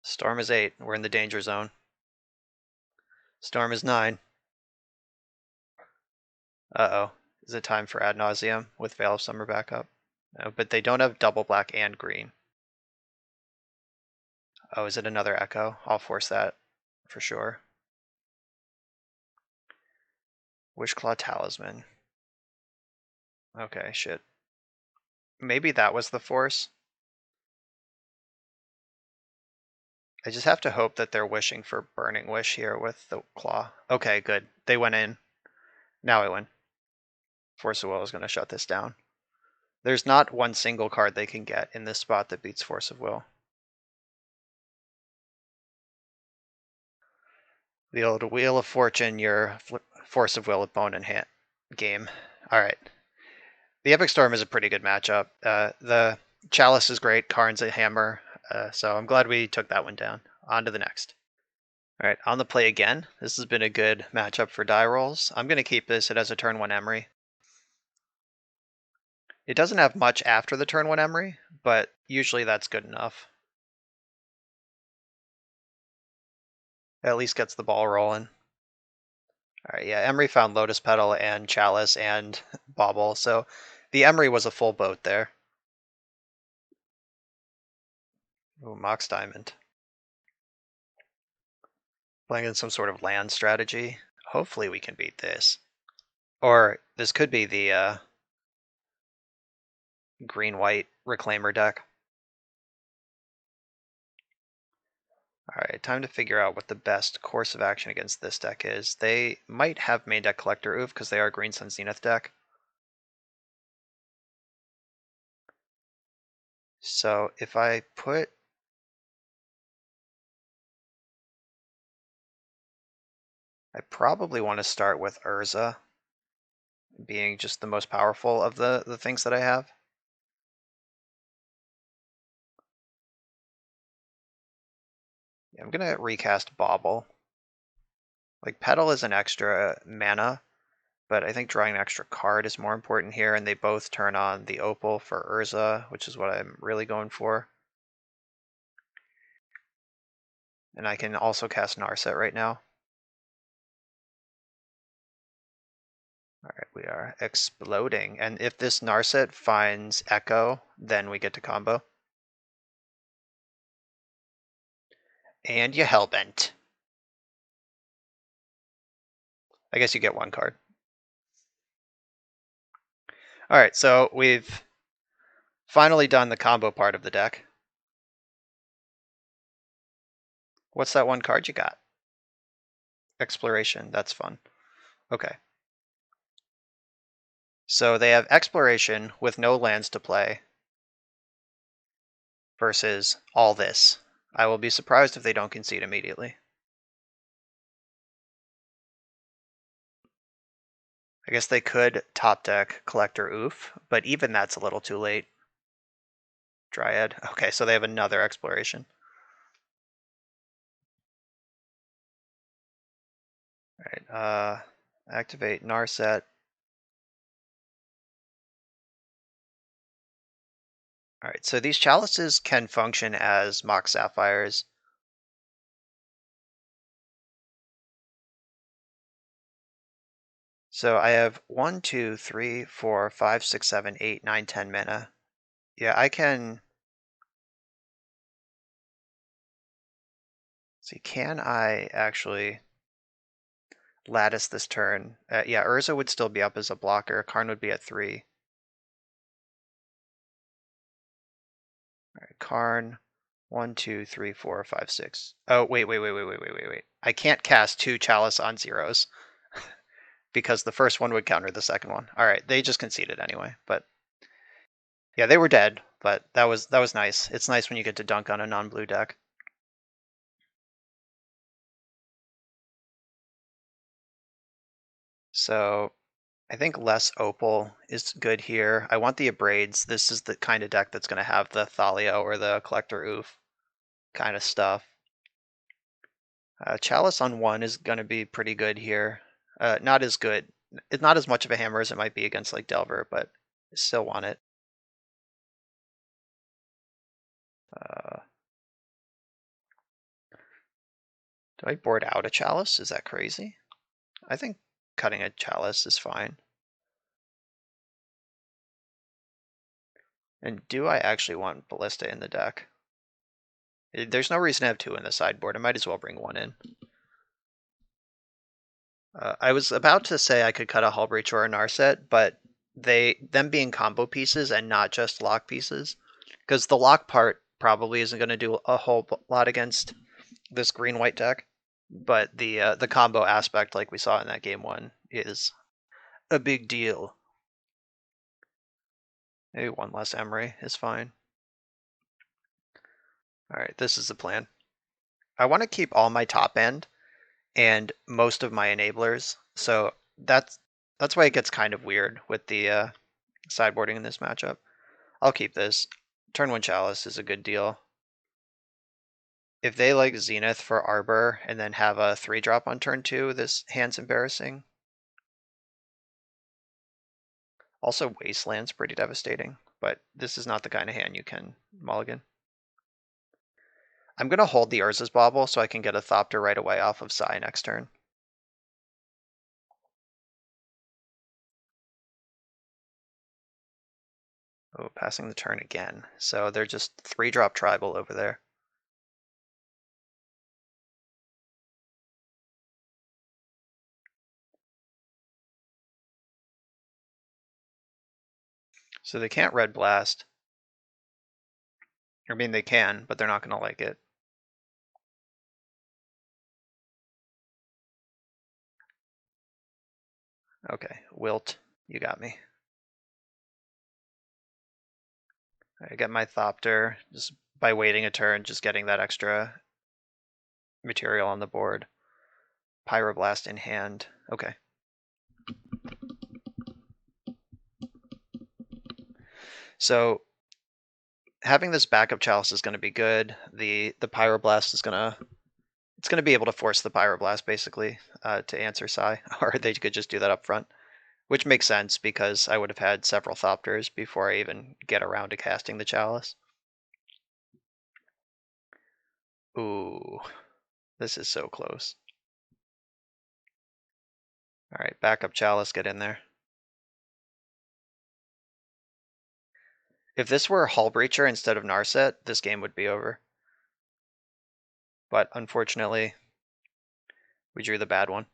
Storm is 8. We're in the danger zone. Storm is 9. Uh-oh. Is it time for Ad Nauseam with Veil of Summer backup? No, but they don't have double black and green. Oh, is it another Echo? I'll force that for sure. Wishclaw Talisman. Okay, shit. Maybe that was the force. I just have to hope that they're wishing for Burning Wish here with the claw. Okay, good. They went in. Now I win. Force of Will is going to shut this down. There's not one single card they can get in this spot that beats Force of Will. The old Wheel of Fortune, your Force of Will opponent hand game. All right. The Epic Storm is a pretty good matchup. The Chalice is great. Karn's a hammer. So I'm glad we took that one down. On to the next. All right, on the play again. This has been a good matchup for die rolls. I'm going to keep this. It has a turn 1 Emery. It doesn't have much after the turn 1 Emery, but usually that's good enough. It at least gets the ball rolling. All right, yeah, Emery found Lotus Petal and Chalice and Bauble, so the Emery was a full boat there. Ooh, Mox Diamond. Playing in some sort of land strategy. Hopefully we can beat this. Or this could be the green-white Reclaimer deck. Alright, time to figure out what the best course of action against this deck is. They might have main deck Collector Oof because they are Green Sun Zenith deck. So if I put... I probably want to start with Urza being just the most powerful of the things that I have. Yeah, I'm gonna recast Bauble. Like Petal is an extra mana, but I think drawing an extra card is more important here, and they both turn on the Opal for Urza, which is what I'm really going for. And I can also cast Narset right now. Alright, we are exploding. And if this Narset finds Echo, then we get to combo. And you Hellbent. I guess you get one card. Alright, so we've finally done the combo part of the deck. What's that one card you got? Exploration, that's fun. Okay. So they have Exploration with no lands to play versus all this. I will be surprised if they don't concede immediately. I guess they could top deck Collector Oof, but even that's a little too late. Dryad. Okay, so they have another Exploration. Alright, activate Narset. Alright, so these chalices can function as Mox Sapphires. So I have 1, 2, 3, 4, 5, 6, 7, 8, 9, 10 mana. Yeah, I can. See, can I actually lattice this turn? Yeah, Urza would still be up as a blocker. Karn would be at 3. Alright, Karn. 1, 2, 3, 4, 5, 6. Oh, wait. I can't cast 2 Chalice on zeros because the first one would counter the second one. Alright, they just conceded anyway, but yeah, they were dead, but that was nice. It's nice when you get to dunk on a non-blue deck. So I think less Opal is good here. I want the Abrades. This is the kind of deck that's going to have the Thalia or the Collector Oof kind of stuff. Chalice on 1 is going to be pretty good here. Not as good. It's not as much of a hammer as it might be against like Delver, but I still want it. Do I board out a Chalice? Is that crazy? I think cutting a Chalice is fine. And do I actually want Ballista in the deck? There's no reason to have 2 in the sideboard. I might as well bring 1 in. I was about to say I could cut a Hull Breach or a Narset, but them being combo pieces and not just lock pieces, because the lock part probably isn't going to do a whole lot against this green-white deck, but the combo aspect, like we saw in that game 1, is a big deal. Maybe 1 less Emery is fine. All right, this is the plan. I want to keep all my top end and most of my enablers, so that's why it gets kind of weird with the sideboarding in this matchup. I'll keep this. Turn 1 Chalice is a good deal. If they like Zenith for Arbor and then have a 3-drop on turn 2, this hand's embarrassing. Also, Wasteland's pretty devastating, but this is not the kind of hand you can mulligan. I'm going to hold the Urza's Bauble so I can get a Thopter right away off of Sai next turn. Oh, passing the turn again. So they're just 3-drop tribal over there. So they can't Red Blast. I mean, they can, but they're not going to like it. Okay, Wilt, you got me. I get my Thopter just by waiting a turn, just getting that extra material on the board. Pyroblast in hand. Okay. So having this backup Chalice is going to be good. The Pyroblast is gonna be able to force the Pyroblast basically to answer Psi, or they could just do that up front, which makes sense because I would have had several Thopters before I even get around to casting the Chalice. Ooh, this is so close. All right, backup Chalice, get in there. If this were Hull Breacher instead of Narset, this game would be over. But unfortunately, we drew the bad one.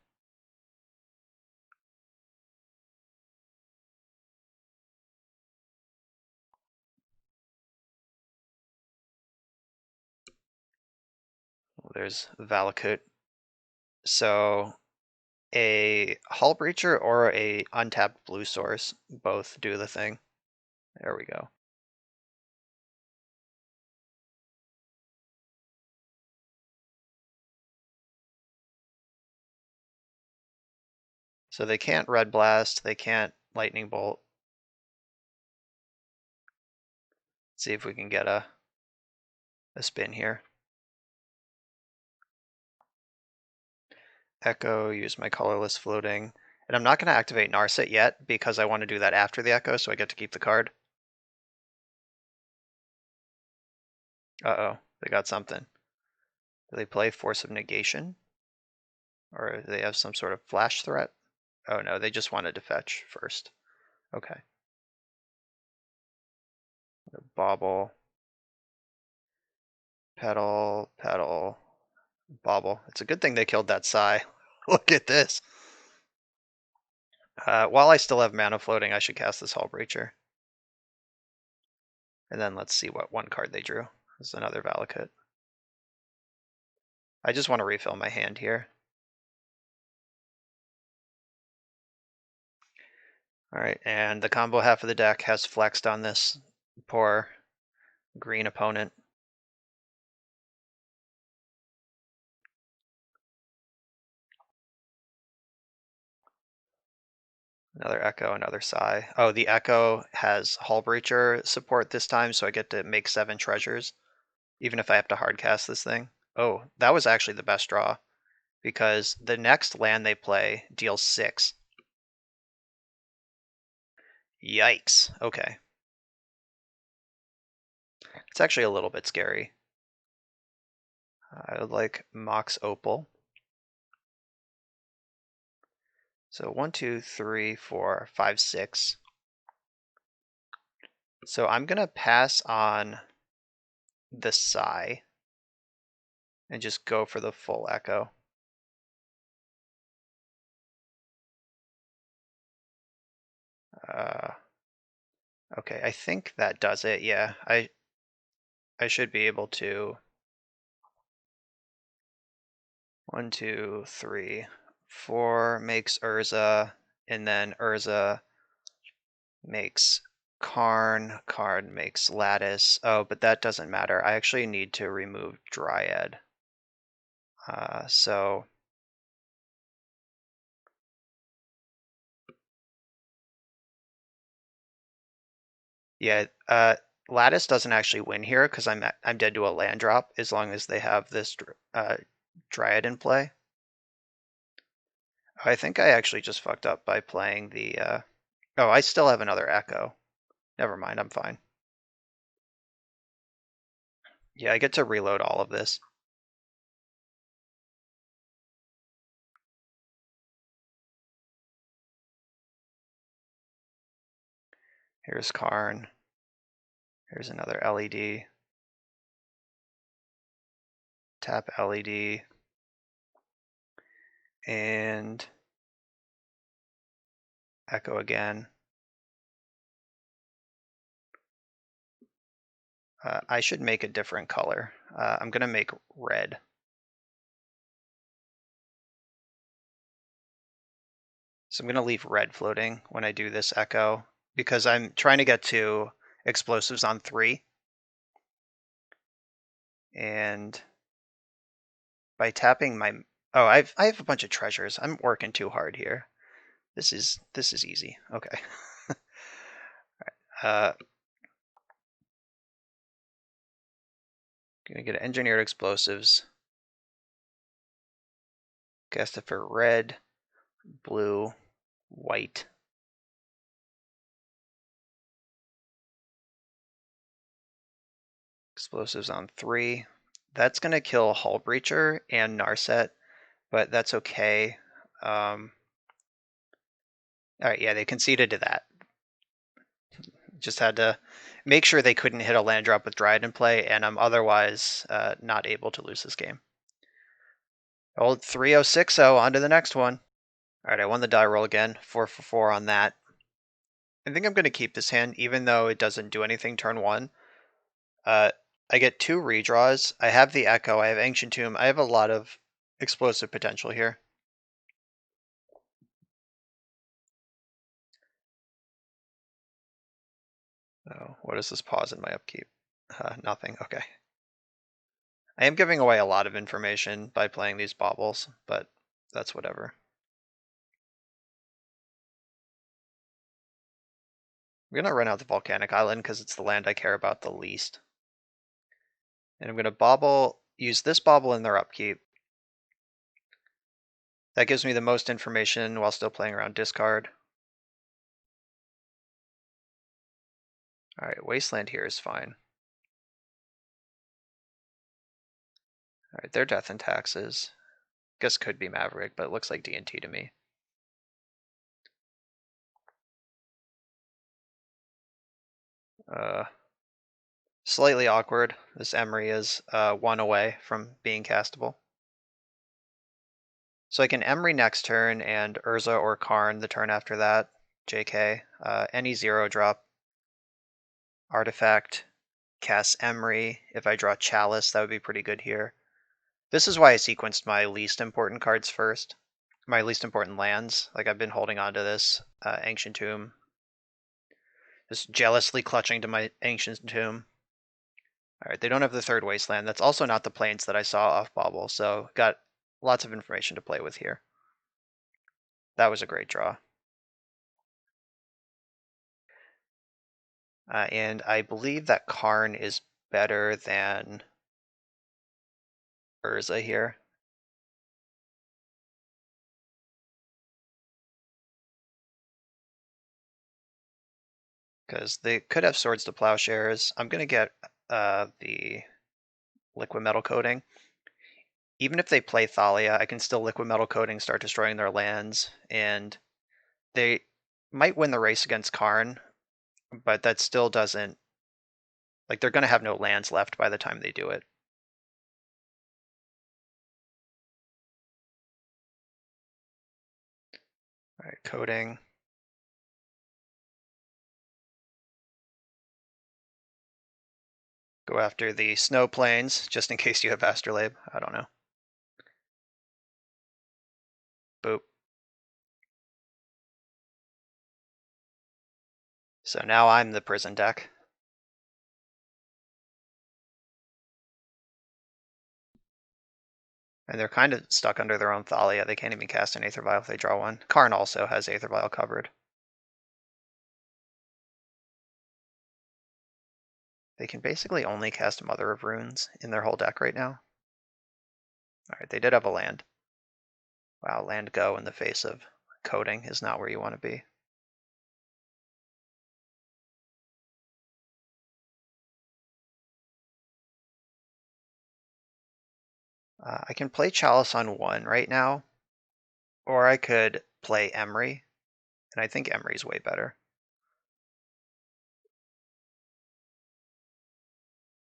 There's Valakut. So a Hull Breacher or a untapped blue source both do the thing. There we go. So they can't Red Blast, they can't Lightning Bolt. Let's see if we can get a spin here. Echo, use my colorless floating. And I'm not going to activate Narset yet because I want to do that after the Echo, so I get to keep the card. Uh-oh, they got something. Do they play Force of Negation? Or do they have some sort of flash threat? Oh no, they just wanted to fetch first. Okay. Bobble. Pedal, pedal, bobble. It's a good thing they killed that Psi. Look at this. While I still have mana floating, I should cast this Hull Breacher. And then let's see what one card they drew. This is another Valakut. I just want to refill my hand here. Alright, and the combo half of the deck has flexed on this poor green opponent. Another Echo, another Psi. Oh, the Echo has Hull Breacher support this time, so I get to make 7 treasures, even if I have to hardcast this thing. Oh, that was actually the best draw, because the next land they play deals 6. Yikes. Okay. It's actually a little bit scary. I would like Mox Opal. So 1, 2, 3, 4, 5, 6. So I'm going to pass on the Psi and just go for the full Echo. Okay, I think that does it. Yeah, I should be able to. 1, 2, 3, 4 makes Urza, and then Urza makes Karn. Karn makes Lattice. Oh, but that doesn't matter. I actually need to remove Dryad. So yeah, Lattice doesn't actually win here because I'm dead to a land drop as long as they have this Dryad in play. I think I actually just fucked up by playing the. Oh, I still have another Echo. Never mind, I'm fine. Yeah, I get to reload all of this. Here's Karn. Here's another LED. Tap LED. And Echo again. I should make a different color. I'm going to make red. So I'm going to leave red floating when I do this Echo because I'm trying to get to explosives on 3. And by tapping my Oh, I have a bunch of treasures. I'm working too hard here. This is easy. Okay. uh, gonna get engineered explosives. Cast it for red, blue, white. Explosives on 3. That's gonna kill Hull Breacher and Narset, but that's okay. All right, yeah, they conceded to that. Just had to make sure they couldn't hit a land drop with Dryad in play, and I'm otherwise not able to lose this game. Old 3060, on to the next one. All right, I won the die roll again, 4 for 4 on that. I think I'm going to keep this hand, even though it doesn't do anything turn 1. I get 2 redraws. I have the Echo, I have Ancient Tomb, I have a lot of explosive potential here. Oh, what is this pause in my upkeep? Nothing, okay. I am giving away a lot of information by playing these baubles, but that's whatever. I'm going to run out the Volcanic Island because it's the land I care about the least. And I'm going to use this bauble in their upkeep. That gives me the most information while still playing around discard. Alright, Wasteland here is fine. Alright, their Death and Taxes. Guess could be Maverick, but it looks like D&T to me. Slightly awkward. This Emery is 1 away from being castable. So I can Emery next turn and Urza or Karn the turn after that. JK. Any 0 drop. Artifact. Cast Emery. If I draw Chalice, that would be pretty good here. This is why I sequenced my least important cards first. My least important lands. Like, I've been holding on to this Ancient Tomb. Just jealously clutching to my Ancient Tomb. Alright, they don't have the third Wasteland. That's also not the plains that I saw off Bauble, so got lots of information to play with here. That was a great draw. And I believe that Karn is better than Urza here. Because they could have Swords to Plowshares. I'm going to get the Liquid Metal Coating. Even if they play Thalia, I can still Liquid Metal Coating, start destroying their lands, and they might win the race against Karn, but that still doesn't... Like, they're going to have no lands left by the time they do it. Alright, Coating. Go after the Snow Plains, just in case you have Astrolabe. I don't know. Boop. So now I'm the prison deck. And they're kind of stuck under their own Thalia. They can't even cast an Aether Vial if they draw one. Karn also has Aether Vial covered. They can basically only cast Mother of Runes in their whole deck right now. Alright, they did have a land. Wow, land go in the face of Coating is not where you want to be. I can play Chalice on 1 right now, or I could play Emery, and I think Emery's way better.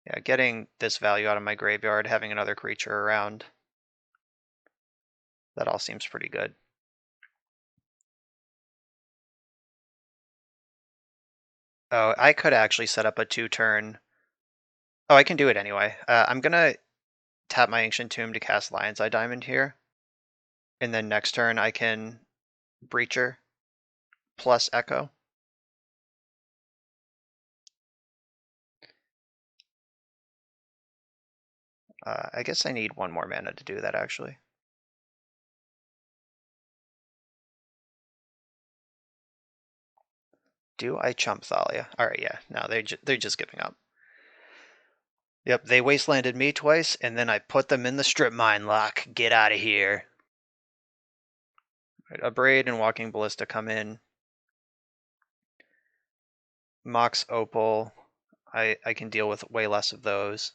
Yeah, getting this value out of my graveyard, having another creature around, that all seems pretty good. Oh, I could actually set up a 2-turn. Oh, I can do it anyway. I'm gonna tap my Ancient Tomb to cast Lion's Eye Diamond here. And then next turn I can Breacher plus Echo. I guess I need 1 more mana to do that, actually. Do I chump Thalia? Alright, yeah. No, they're just giving up. Yep, they wastelanded me twice, and then I put them in the strip mine lock. Get out of here. Right, a Braid and Walking Ballista come in. Mox Opal. I can deal with way less of those.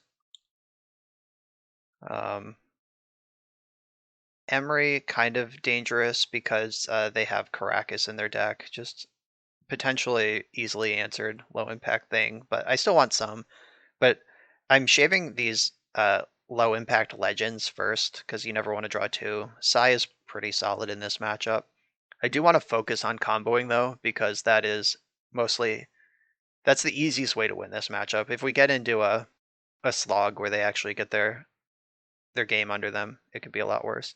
Emery, kind of dangerous because they have Caracas in their deck. Just potentially easily answered low impact thing, but I still want some. But I'm shaving these low impact legends first because you never want to draw two. Sai is pretty solid in this matchup. I do want to focus on comboing though, because that's the easiest way to win this matchup. If we get into a slog where they actually get their game under them, it could be a lot worse.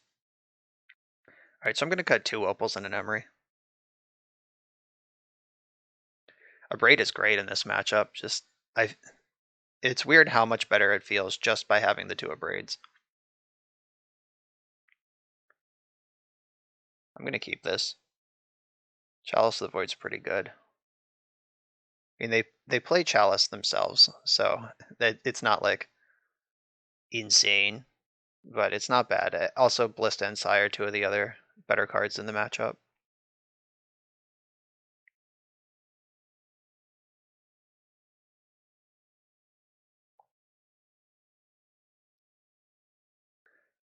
All right, so I'm going to cut 2 opals and an emery. A braid is great in this matchup. It's weird how much better it feels just by having the 2 braids. I'm going to keep this. Chalice of the Void's pretty good. I mean, they play Chalice themselves, so it's not like insane, but it's not bad. Also, Ballista and Sai are 2 of the other better cards in the matchup.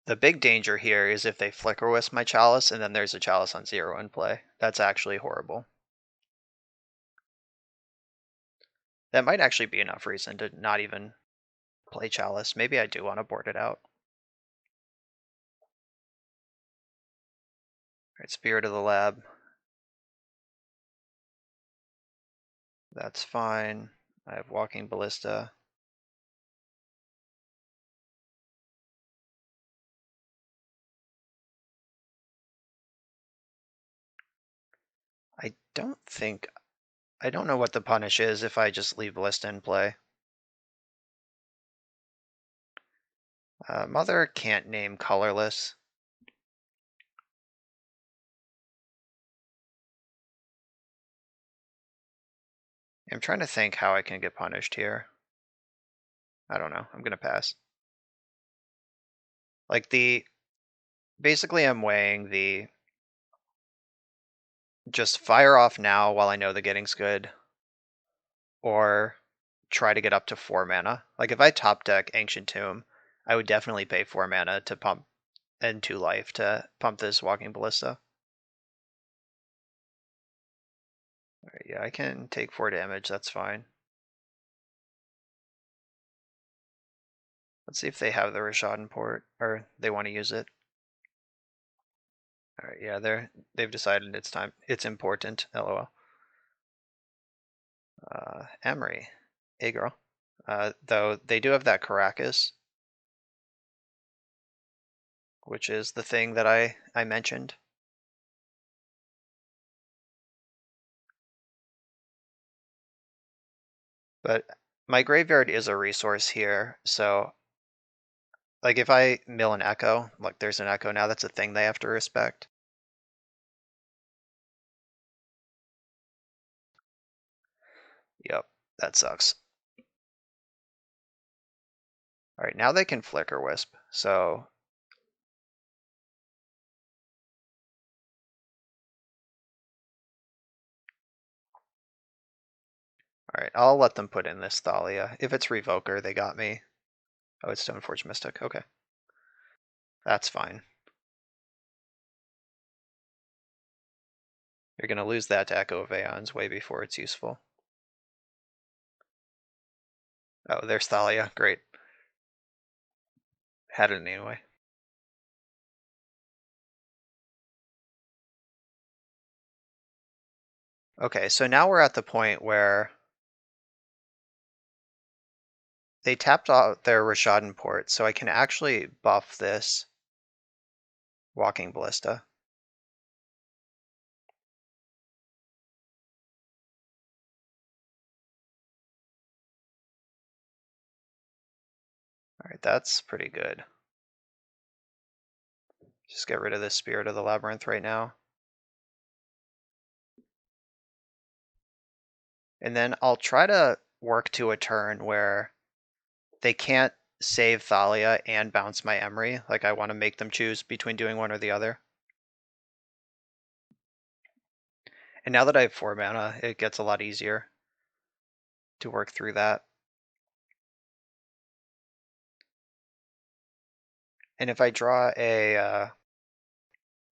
The big danger here is if they Flicker Wisp my Chalice and then there's a Chalice on 0 in play. That's actually horrible. That might actually be enough reason to not even play Chalice. Maybe I do want to board it out. Alright, Spirit of the Lab. That's fine. I have Walking Ballista. I don't know what the punish is if I just leave Ballista in play. Mother can't name colorless. I'm trying to think how I can get punished here. I don't know. I'm gonna pass. Like basically I'm weighing the just fire off now while I know the getting's good, or try to get up to 4 mana. Like if I top deck Ancient Tomb, I would definitely pay 4 mana to pump and 2 life to pump this Walking Ballista. Alright, yeah, I can take 4 damage, that's fine. Let's see if they have the Rishadan port, or they want to use it. Alright, yeah, they've decided it's time. It's important, lol. Emery. Hey girl. Though they do have that Caracas, which is the thing that I mentioned. But my graveyard is a resource here, so like if I mill an Echo, like there's an Echo now, that's a thing they have to respect. Yep, that sucks. Alright, now they can Flicker Wisp, so alright, I'll let them put in this Thalia. If it's Revoker, they got me. Oh, it's Stoneforge Mystic, okay. That's fine. You're gonna lose that to Echo of Aeons way before it's useful. Oh, there's Thalia, great. Had it anyway. Okay, so now we're at the point where they tapped out their Rishadan port, so I can actually buff this Walking Ballista. Alright, that's pretty good. Just get rid of this Spirit of the Labyrinth right now. And then I'll try to work to a turn where they can't save Thalia and bounce my Emery. Like, I want to make them choose between doing one or the other. And now that I have 4 mana, it gets a lot easier to work through that. And if I draw a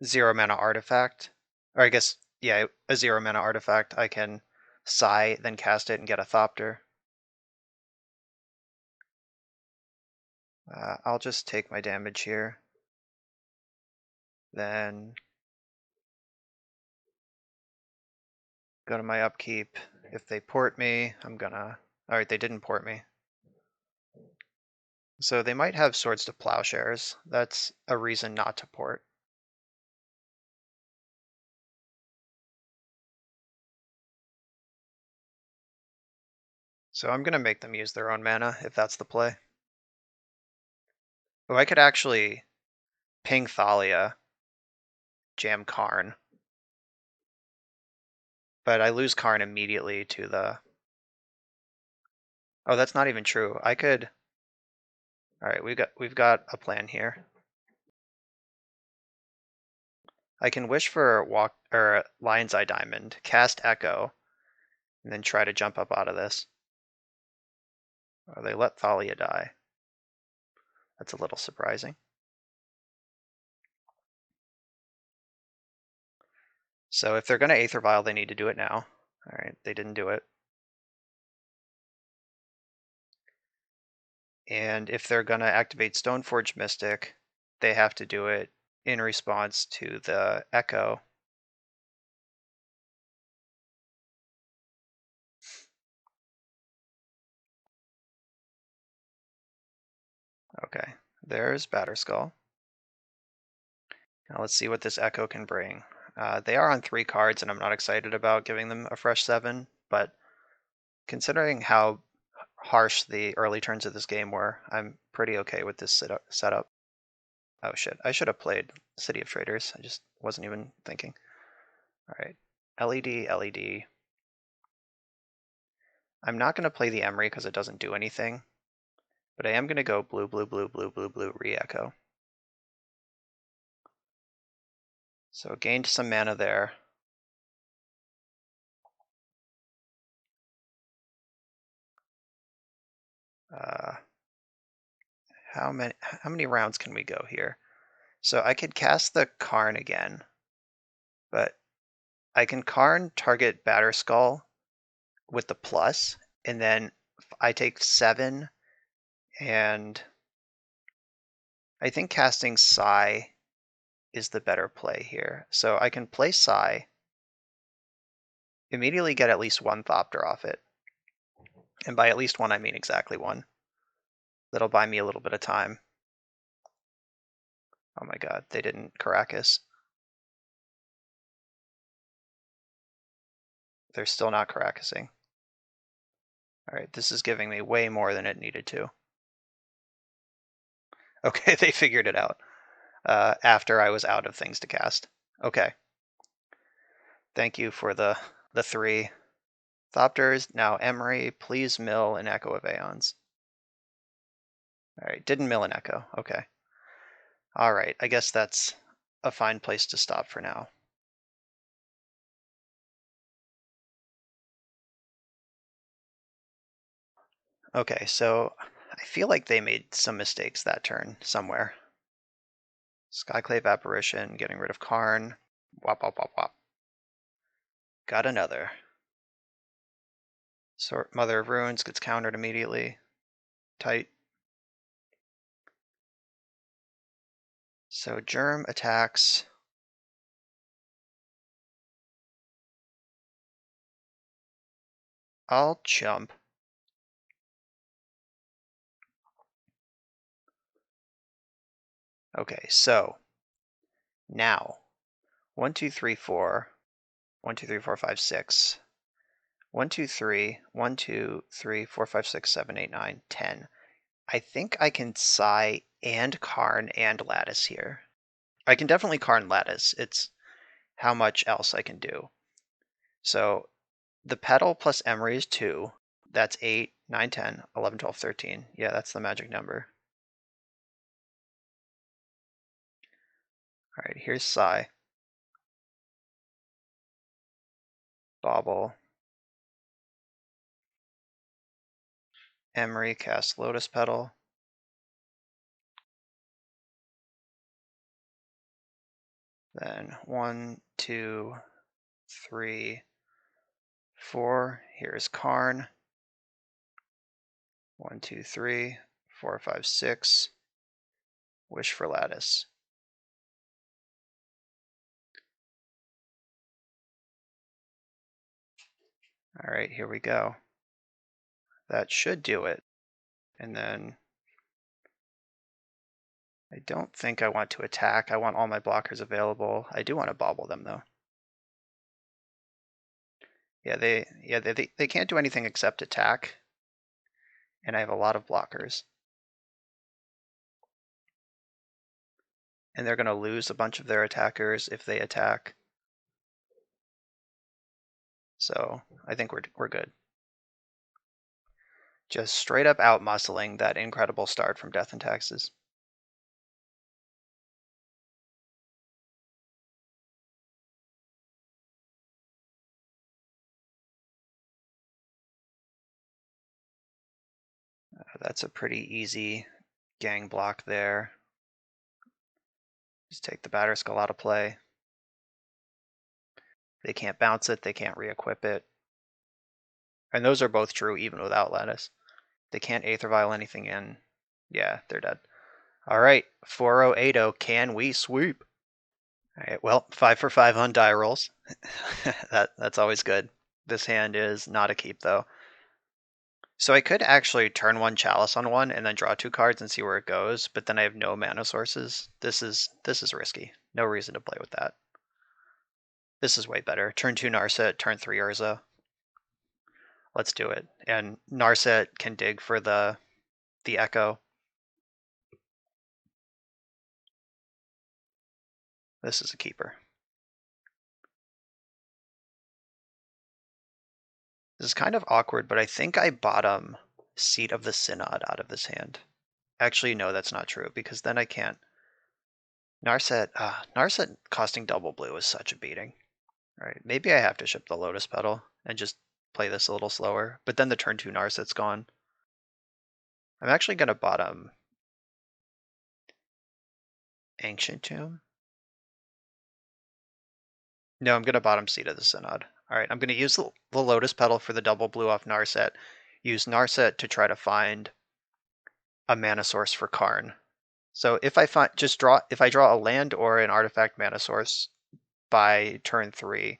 0 mana artifact, or I guess, yeah, a 0 mana artifact, I can Sigh, then cast it and get a Thopter. I'll just take my damage here. Then go to my upkeep. If they port me, I'm gonna... Alright, they didn't port me. So they might have Swords to Plowshares. That's a reason not to port. So I'm gonna make them use their own mana, if that's the play. Oh, I could actually ping Thalia, jam Karn. But I lose Karn immediately to the... Oh, that's not even true. I could... Alright, we've got a plan here. I can wish for Lion's Eye Diamond, cast Echo, and then try to jump up out of this. Oh, they let Thalia die. That's a little surprising. So if they're going to Aether Vial, they need to do it now. Alright, they didn't do it. And if they're going to activate Stoneforge Mystic, they have to do it in response to the Echo. Okay, there's Batterskull. Now let's see what this Echo can bring. They are on 3 cards, and I'm not excited about giving them a fresh 7, but considering how harsh the early turns of this game were, I'm pretty okay with this setup. Oh shit, I should have played City of Traders. I just wasn't even thinking. Alright, LED, LED. I'm not going to play the Emery because it doesn't do anything, but I am going to go blue, blue, blue, blue, blue, blue, re-echo. So gained some mana there. How many rounds can we go here? So I could cast the Karn again, but I can Karn target Batterskull with the plus, and then I take 7, and I think casting Sigh is the better play here. So I can play Sigh, immediately get at least 1 Thopter off it. And by at least 1, I mean exactly 1. That'll buy me a little bit of time. Oh my god, they didn't Caracas. They're still not Caracasing. Alright, this is giving me way more than it needed to. Okay, they figured it out after I was out of things to cast. Okay. Thank you for the 3 Thopters. Now Emery, please mill an Echo of Aeons. Alright, didn't mill an Echo. Okay. Alright, I guess that's a fine place to stop for now. Okay, so I feel like they made some mistakes that turn somewhere. Skyclave Apparition, getting rid of Karn. Wop, wop, wop, wop. Got another. Mother of Ruins gets countered immediately. Tight. So Germ attacks. I'll jump. Okay, so now 1, 2, 3, 4. 1, 2, 3, 4, 5, 6. 1, 2, 3. 1, 2, 3, 4, 5, 6, 7, 8, 9, 10. I think I can Sigh and Karn and Lattice here. I can definitely Karn Lattice. It's how much else I can do. So the petal plus Emery is 2. That's 8, 9, 10, 11, 12, 13. Yeah, that's the magic number. All right, here's Psy. Bobble. Emery cast Lotus Petal. Then 1, 2, 3, 4. Here's Karn. 1, 2, 3, 4, 5, 6. Wish for Lattice. All right, here we go. That should do it. And then I don't think I want to attack. I want all my blockers available. I do want to bobble them though. Yeah, they can't do anything except attack. And I have a lot of blockers. And they're going to lose a bunch of their attackers if they attack. So I think we're good. Just straight up out muscling that incredible start from Death and Taxes. That's a pretty easy gang block there. Just take the Batter Skull out of play. They can't bounce it, they can't re-equip it. And those are both true even without Lattice. They can't Aether Vial anything in. Yeah, they're dead. All right, 4080, can we sweep? All right, well, 5 for 5 on die rolls. That's always good. This hand is not a keep though. So I could actually turn 1 Chalice on 1 and then draw 2 cards and see where it goes, but then I have no mana sources. This is risky. No reason to play with that. This is way better. Turn 2 Narset, turn 3 Urza. Let's do it. And Narset can dig for the Echo. This is a keeper. This is kind of awkward, but I think I bottom Seat of the Synod out of this hand. Actually, no, that's not true, because then I can't. Narset costing double blue is such a beating. All right, maybe I have to ship the Lotus Petal and just play this a little slower, but then the turn 2 Narset's gone. I'm actually going to bottom Ancient Tomb. No, I'm going to bottom Seat of the Synod. All right, I'm going to use the Lotus Petal for the double blue off Narset. Use Narset to try to find a mana source for Karn. So if I draw a land or an artifact mana source by turn 3,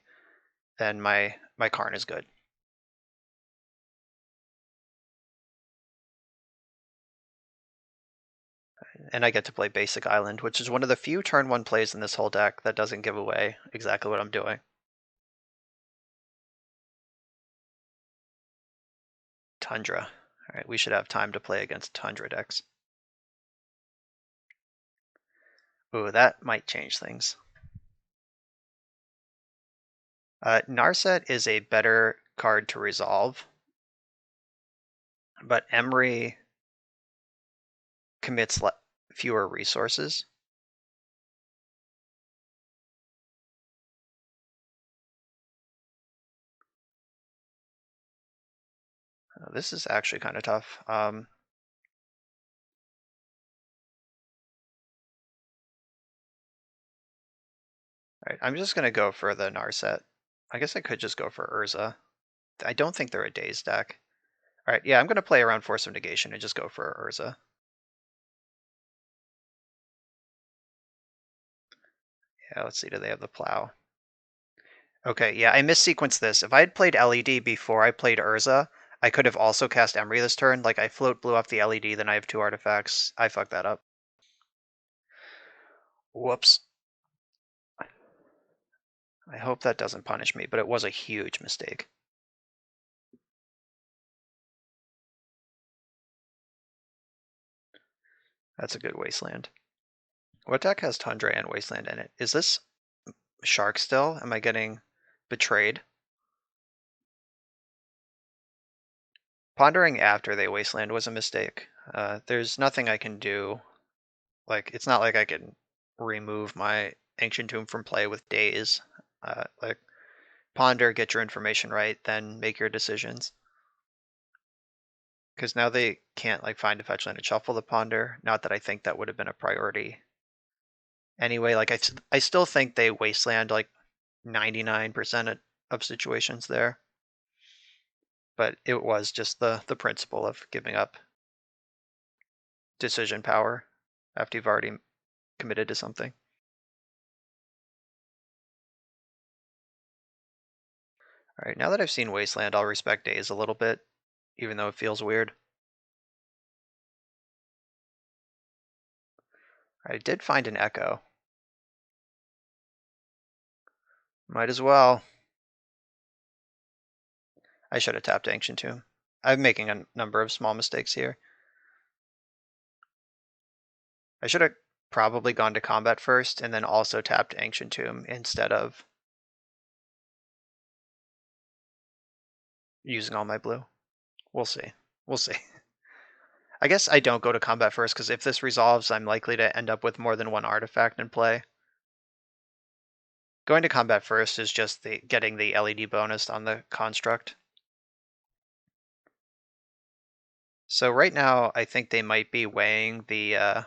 then my Karn is good. And I get to play Basic Island, which is one of the few turn 1 plays in this whole deck that doesn't give away exactly what I'm doing. Tundra. All right, we should have time to play against Tundra decks. Ooh, that might change things. Narset is a better card to resolve, but Emery commits fewer resources. This is actually kind of tough. All right, I'm just going to go for the Narset. I guess I could just go for Urza. I don't think they're a Daze deck. All right, yeah, I'm going to play around Force of Negation and just go for Urza. Yeah, let's see, do they have the Plow? Okay, yeah, I missequenced this. If I had played LED before I played Urza, I could have also cast Emery this turn. Like, I float blue off the LED, then I have 2 artifacts. I fucked that up. Whoops. I hope that doesn't punish me, but it was a huge mistake. That's a good Wasteland. What deck has Tundra and Wasteland in it? Is this Shark still? Am I getting betrayed? Pondering after they wasteland was a mistake. There's nothing I can do. Like, it's not like I can remove my Ancient Tomb from play with days. Like, ponder, get your information right, then make your decisions. Because now they can't like find a fetch land and shuffle the ponder. Not that I think that would have been a priority. Anyway, like I still think they wasteland like 99% of situations there. But it was just the principle of giving up decision power after you've already committed to something. All right, now that I've seen Wasteland, I'll respect Daze a little bit, even though it feels weird. I did find an Echo. Might as well. I should have tapped Ancient Tomb. I'm making a number of small mistakes here. I should have probably gone to combat first and then also tapped Ancient Tomb instead of using all my blue. We'll see. We'll see. I guess I don't go to combat first because if this resolves, I'm likely to end up with more than one artifact in play. Going to combat first is just getting the LED bonus on the construct. So right now, I think they might be weighing the,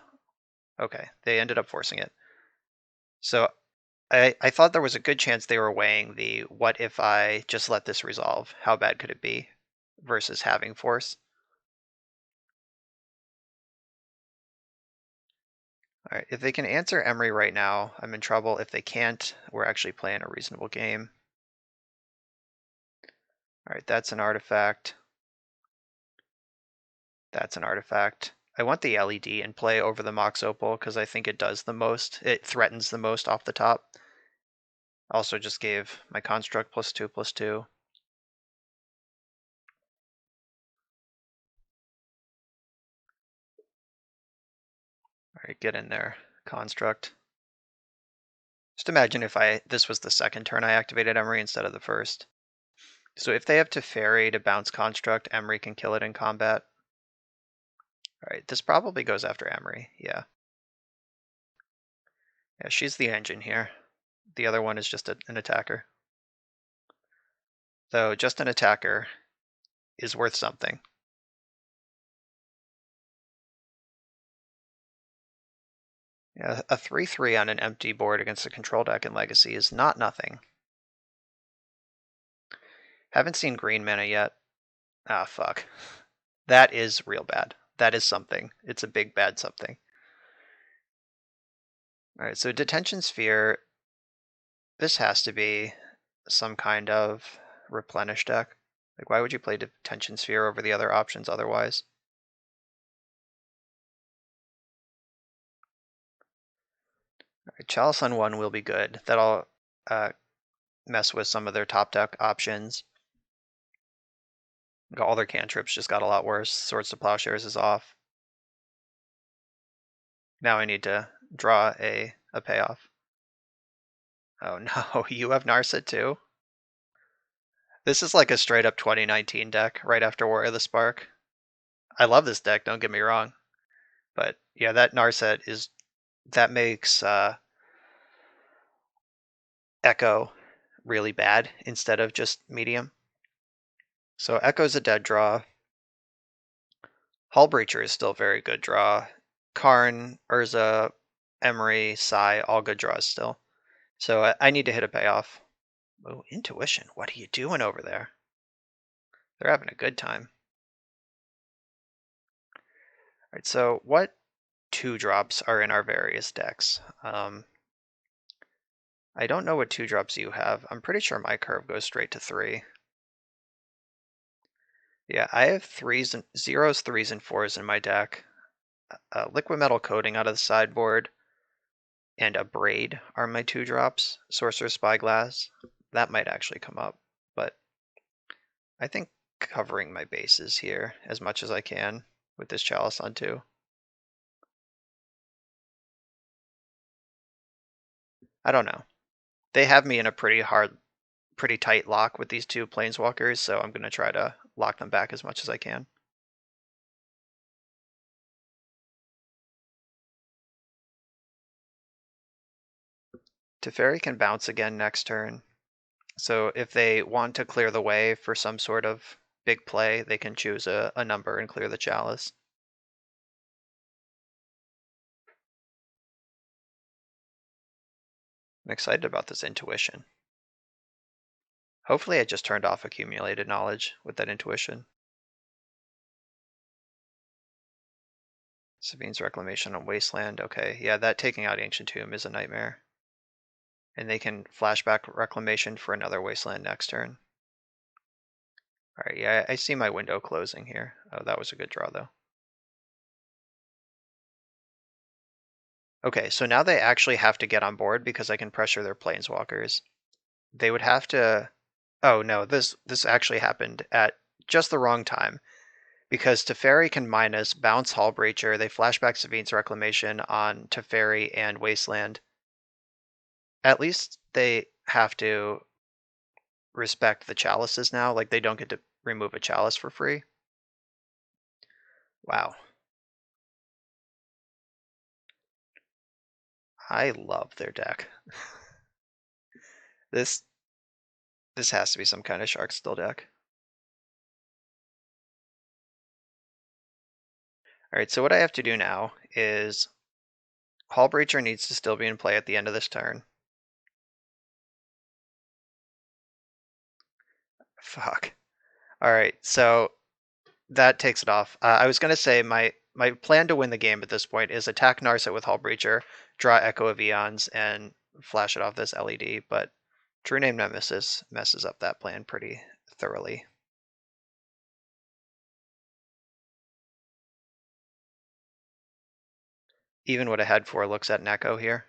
okay, they ended up forcing it. So I thought there was a good chance they were weighing the what if I just let this resolve? How bad could it be? Versus having force. All right, if they can answer Emery right now, I'm in trouble. If they can't, we're actually playing a reasonable game. All right, that's an artifact. That's an artifact. I want the LED in play over the Mox Opal because I think it does the most. It threatens the most off the top. Also just gave my construct +2/+2. All right, get in there, construct. Just imagine if this was the second turn I activated Emery instead of the first. So if they have Teferi to bounce construct, Emery can kill it in combat. All right, this probably goes after Emery, yeah. Yeah, she's the engine here. The other one is just an attacker. Though just an attacker is worth something. Yeah, a 3/3 on an empty board against a control deck in Legacy is not nothing. Haven't seen green mana yet. Ah, fuck. That is real bad. That is something. It's a big bad something. Alright, so Detention Sphere, this has to be some kind of replenish deck. Like, why would you play Detention Sphere over the other options otherwise? Alright, Chalice on 1 will be good. That'll mess with some of their top deck options. All their cantrips just got a lot worse. Swords to Plowshares is off. Now I need to draw a payoff. Oh no, you have Narset too? This is like a straight up 2019 deck right after War of the Spark. I love this deck, don't get me wrong. But yeah, that Narset that makes Echo really bad instead of just medium. So Echo's a dead draw. Hullbreacher is still very good draw. Karn, Urza, Emery, Sai, all good draws still. So I need to hit a payoff. Oh, Intuition, what are you doing over there? They're having a good time. All right, so what 2-drops are in our various decks? I don't know what 2-drops you have. I'm pretty sure my curve goes straight to 3. Yeah, I have 3s and 0s, 3s, and 4s in my deck. Liquid Metal Coating out of the sideboard and a Braid are my 2-drops. Sorcerer's Spyglass, that might actually come up, but I think covering my bases here as much as I can with this Chalice on 2. I don't know. They have me in a pretty tight lock with these 2 Planeswalkers, so I'm going to try to lock them back as much as I can. Teferi can bounce again next turn. So if they want to clear the way for some sort of big play, they can choose a number and clear the chalice. I'm excited about this intuition. Hopefully I just turned off accumulated knowledge with that intuition. Sabine's Reclamation on Wasteland. Okay, yeah, that taking out Ancient Tomb is a nightmare. And they can flashback Reclamation for another Wasteland next turn. Alright, yeah, I see my window closing here. Oh, that was a good draw, though. Okay, so now they actually have to get on board because I can pressure their Planeswalkers. They would have to... Oh, no, this actually happened at just the wrong time. Because Teferi can minus bounce Hullbreacher, they flashback Sabine's Reclamation on Teferi and Wasteland. At least they have to respect the chalices now, like they don't get to remove a chalice for free. Wow. I love their deck. This has to be some kind of Shark Still deck. Alright, so what I have to do now is Hullbreacher needs to still be in play at the end of this turn. Fuck. Alright, so that takes it off. I was going to say my plan to win the game at this point is attack Narset with Hullbreacher, draw Echo of Eons, and flash it off this LED, but True Name Nemesis messes up that plan pretty thoroughly. Even what I had for looks at an Echo here.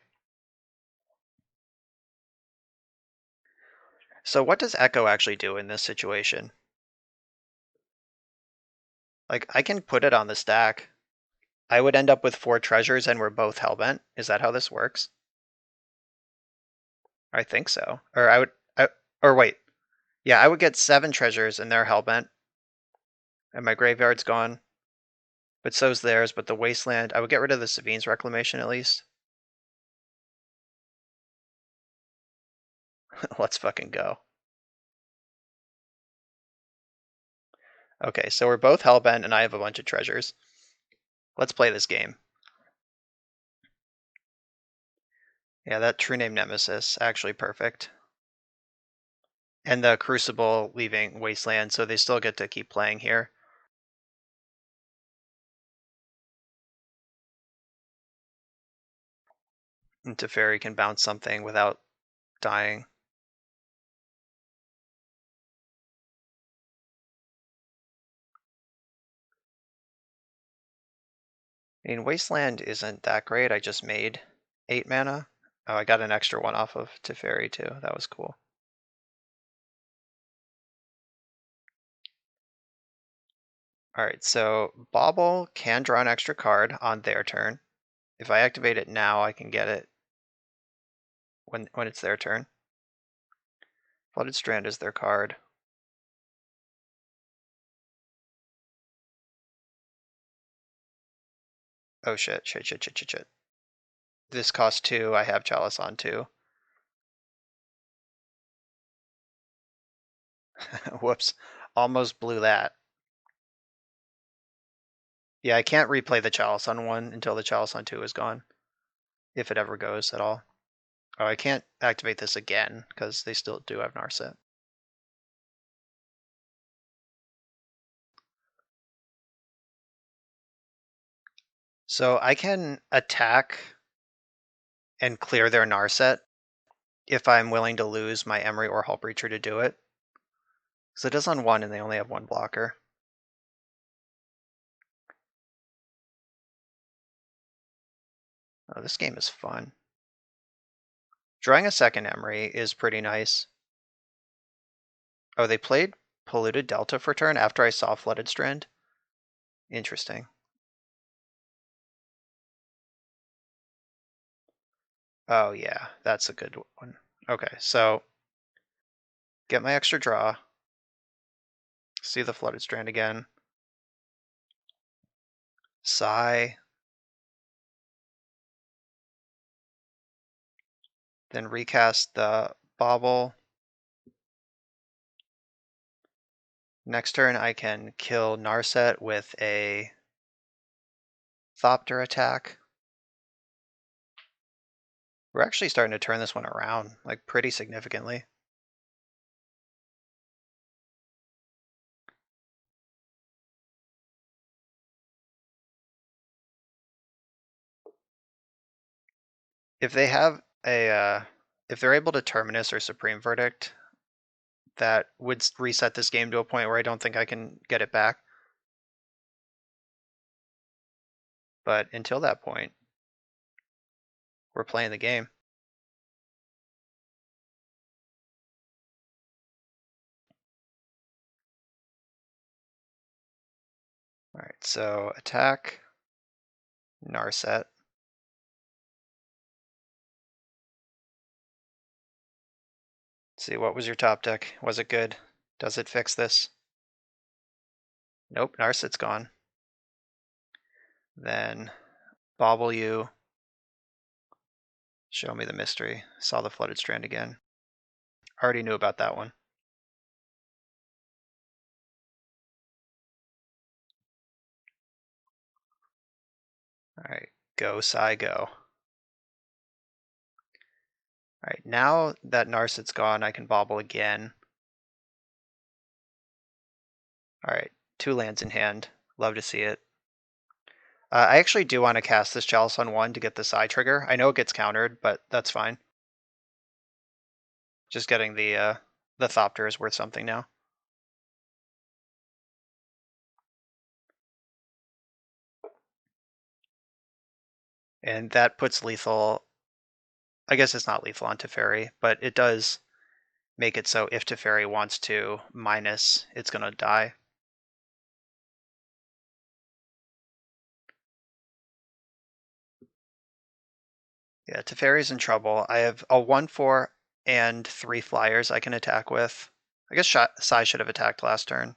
So what does Echo actually do in this situation? Like, I can put it on the stack. I would end up with 4 treasures and we're both Hellbent. Is that how this works? I think so. Or or wait. Yeah, I would get 7 treasures and they're Hellbent. And my graveyard's gone. But so's theirs, but the Wasteland, I would get rid of the Sabine's Reclamation at least. Let's fucking go. Okay, so we're both Hellbent and I have a bunch of treasures. Let's play this game. Yeah, that True Name Nemesis, actually perfect. And the Crucible leaving Wasteland, so they still get to keep playing here. And Teferi can bounce something without dying. I mean, Wasteland isn't that great. I just made 8 mana. Oh, I got an extra one off of Teferi too. That was cool. Alright, so Bauble can draw an extra card on their turn. If I activate it now, I can get it when it's their turn. Flooded Strand is their card. Oh shit. This costs 2, I have Chalice on 2. Whoops. Almost blew that. Yeah, I can't replay the Chalice on 1 until the Chalice on 2 is gone. If it ever goes at all. Oh, I can't activate this again, because they still do have Narset. So I can attack and clear their Narset if I'm willing to lose my Emery or Hullbreacher to do it. So it does on 1 and they only have 1 blocker. Oh, this game is fun. Drawing a second Emery is pretty nice. Oh, they played Polluted Delta for turn after I saw Flooded Strand? Interesting. Oh yeah, that's a good one. Okay, so get my extra draw. See the Flooded Strand again. Sigh. Then recast the Bauble. Next turn I can kill Narset with a Thopter attack. We're actually starting to turn this one around, like pretty significantly. If they have a, if they're able to Terminus or Supreme Verdict, that would reset this game to a point where I don't think I can get it back. But until that point, we're playing the game. All right, so attack, Narset. Let's see, what was your top deck? Was it good? Does it fix this? Nope, Narset's gone. Then Bauble you. Show me the mystery. Saw the Flooded Strand again. Already knew about that one. All right, go, Psy, go. All right, now that Narset's gone, I can Bauble again. All right, 2 lands in hand. Love to see it. I actually do want to cast this Chalice on 1 to get the Psy trigger. I know it gets countered, but that's fine. Just getting the Thopter is worth something now. And that puts lethal, I guess it's not lethal on Teferi, but it does make it so if Teferi wants to minus, it's going to die. Yeah, Teferi's in trouble. I have a 1/4 and 3 flyers I can attack with. I guess Sai should have attacked last turn.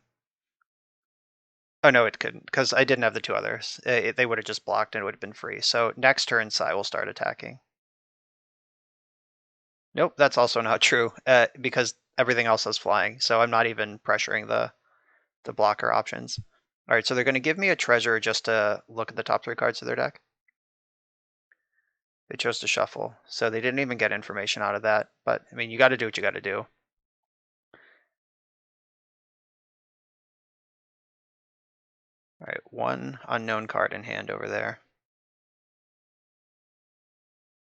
Oh no, it couldn't, because I didn't have the 2 others. They would have just blocked and it would have been free. So next turn, Sai will start attacking. Nope, that's also not true, because everything else is flying. So I'm not even pressuring the blocker options. All right, so they're going to give me a treasure just to look at the top 3 cards of their deck. They chose to shuffle, so they didn't even get information out of that. But I mean, you got to do what you got to do. All right, 1 unknown card in hand over there.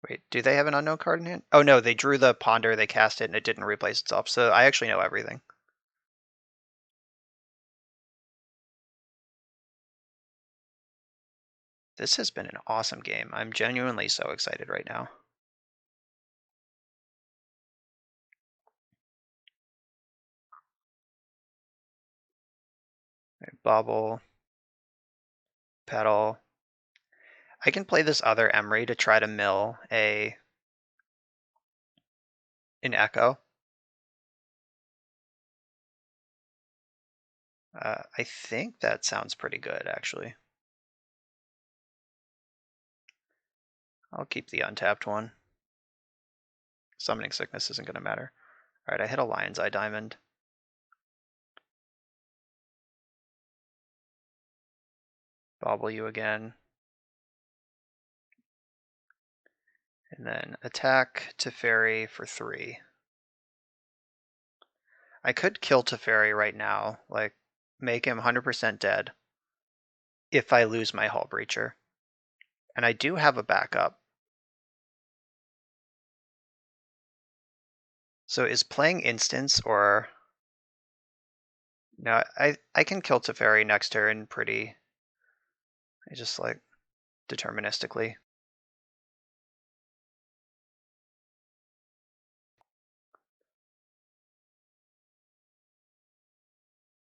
Wait, do they have an unknown card in hand? Oh no, they drew the Ponder, they cast it, and it didn't replace itself. So I actually know everything. This has been an awesome game. I'm genuinely so excited right now. Right, Bauble, Petal. I can play this other Emery to try to mill an Echo. I think that sounds pretty good, actually. I'll keep the untapped one. Summoning Sickness isn't going to matter. All right, I hit a Lion's Eye Diamond. Bauble you again. And then attack Teferi for 3. I could kill Teferi right now, like make him 100% dead if I lose my Hull Breacher. And I do have a backup. So is playing Instance or... No, I can kill Teferi next turn pretty... just like deterministically.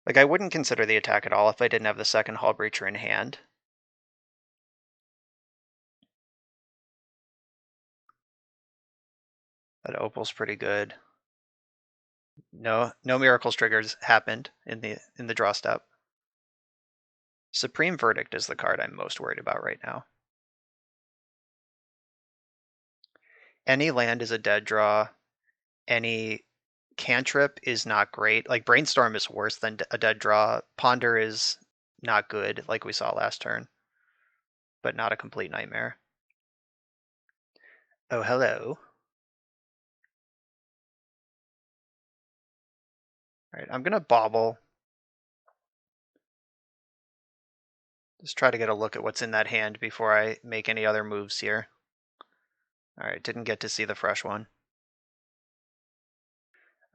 Like I wouldn't consider the attack at all if I didn't have the second Hull Breacher in hand. That Opal's pretty good. No miracles triggers happened in the draw step. Supreme Verdict is the card I'm most worried about right now. Any land is a dead draw. Any cantrip is not great. Like Brainstorm is worse than a dead draw. Ponder is not good, like we saw last turn, but not a complete nightmare. Oh, hello. All right, I'm gonna bobble. Just try to get a look at what's in that hand before I make any other moves here. All right, didn't get to see the fresh one.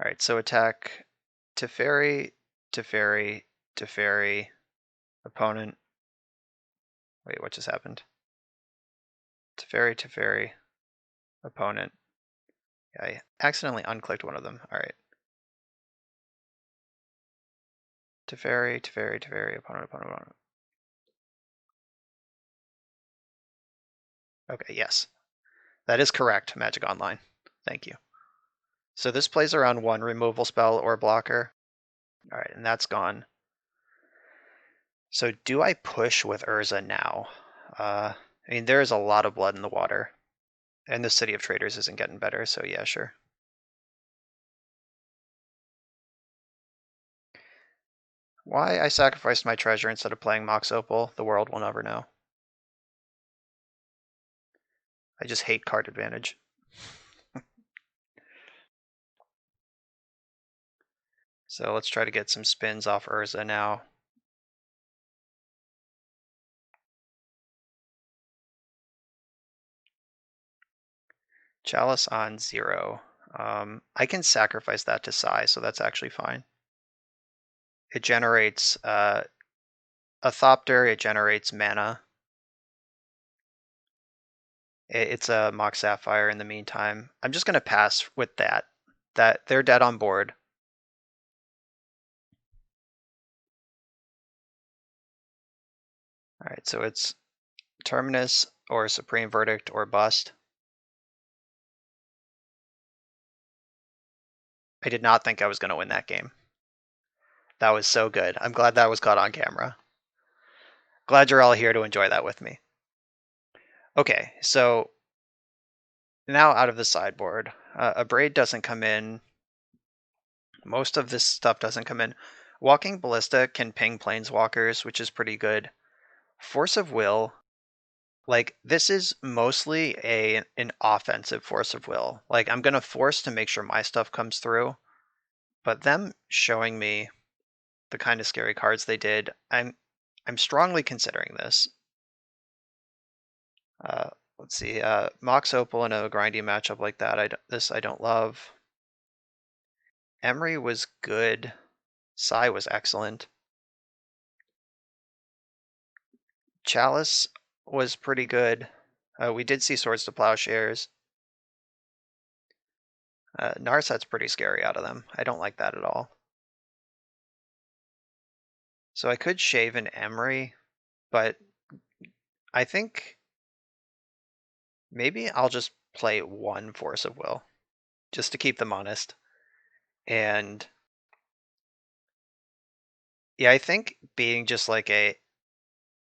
All right, so attack Teferi, Teferi, Teferi, opponent. Wait, what just happened? Teferi, Teferi, opponent. Yeah, I accidentally unclicked one of them. All right. Teferi, Teferi, Teferi, opponent, opponent, opponent. Okay, yes. That is correct, Magic Online. Thank you. So this plays around one removal spell or blocker. All right, and that's gone. So do I push with Urza now? I mean, there is a lot of blood in the water. And the City of Traders isn't getting better, so yeah, sure. Why I sacrificed my treasure instead of playing Mox Opal, the world will never know. I just hate card advantage. So let's try to get some spins off Urza now. Chalice on 0. I can sacrifice that to Sai, so that's actually fine. It generates a Thopter, it generates mana. It's a Mox Sapphire in the meantime. I'm just going to pass with that. They're dead on board. All right, so it's Terminus or Supreme Verdict or Bust. I did not think I was going to win that game. That was so good. I'm glad that was caught on camera. Glad you're all here to enjoy that with me. Okay, so now out of the sideboard. A Braid doesn't come in. Most of this stuff doesn't come in. Walking Ballista can ping Planeswalkers, which is pretty good. Force of Will, like, this is mostly an offensive Force of Will. Like, I'm going to force to make sure my stuff comes through. But them showing me the kind of scary cards they did, I'm strongly considering this. Let's see, Mox Opal in a grindy matchup like that, I don't love. Emery was good. Sai was excellent. Chalice was pretty good. We did see Swords to Plowshares. Narset's pretty scary out of them. I don't like that at all. So I could shave an Emery, but I think maybe I'll just play one Force of Will, just to keep them honest. And yeah, I think being just like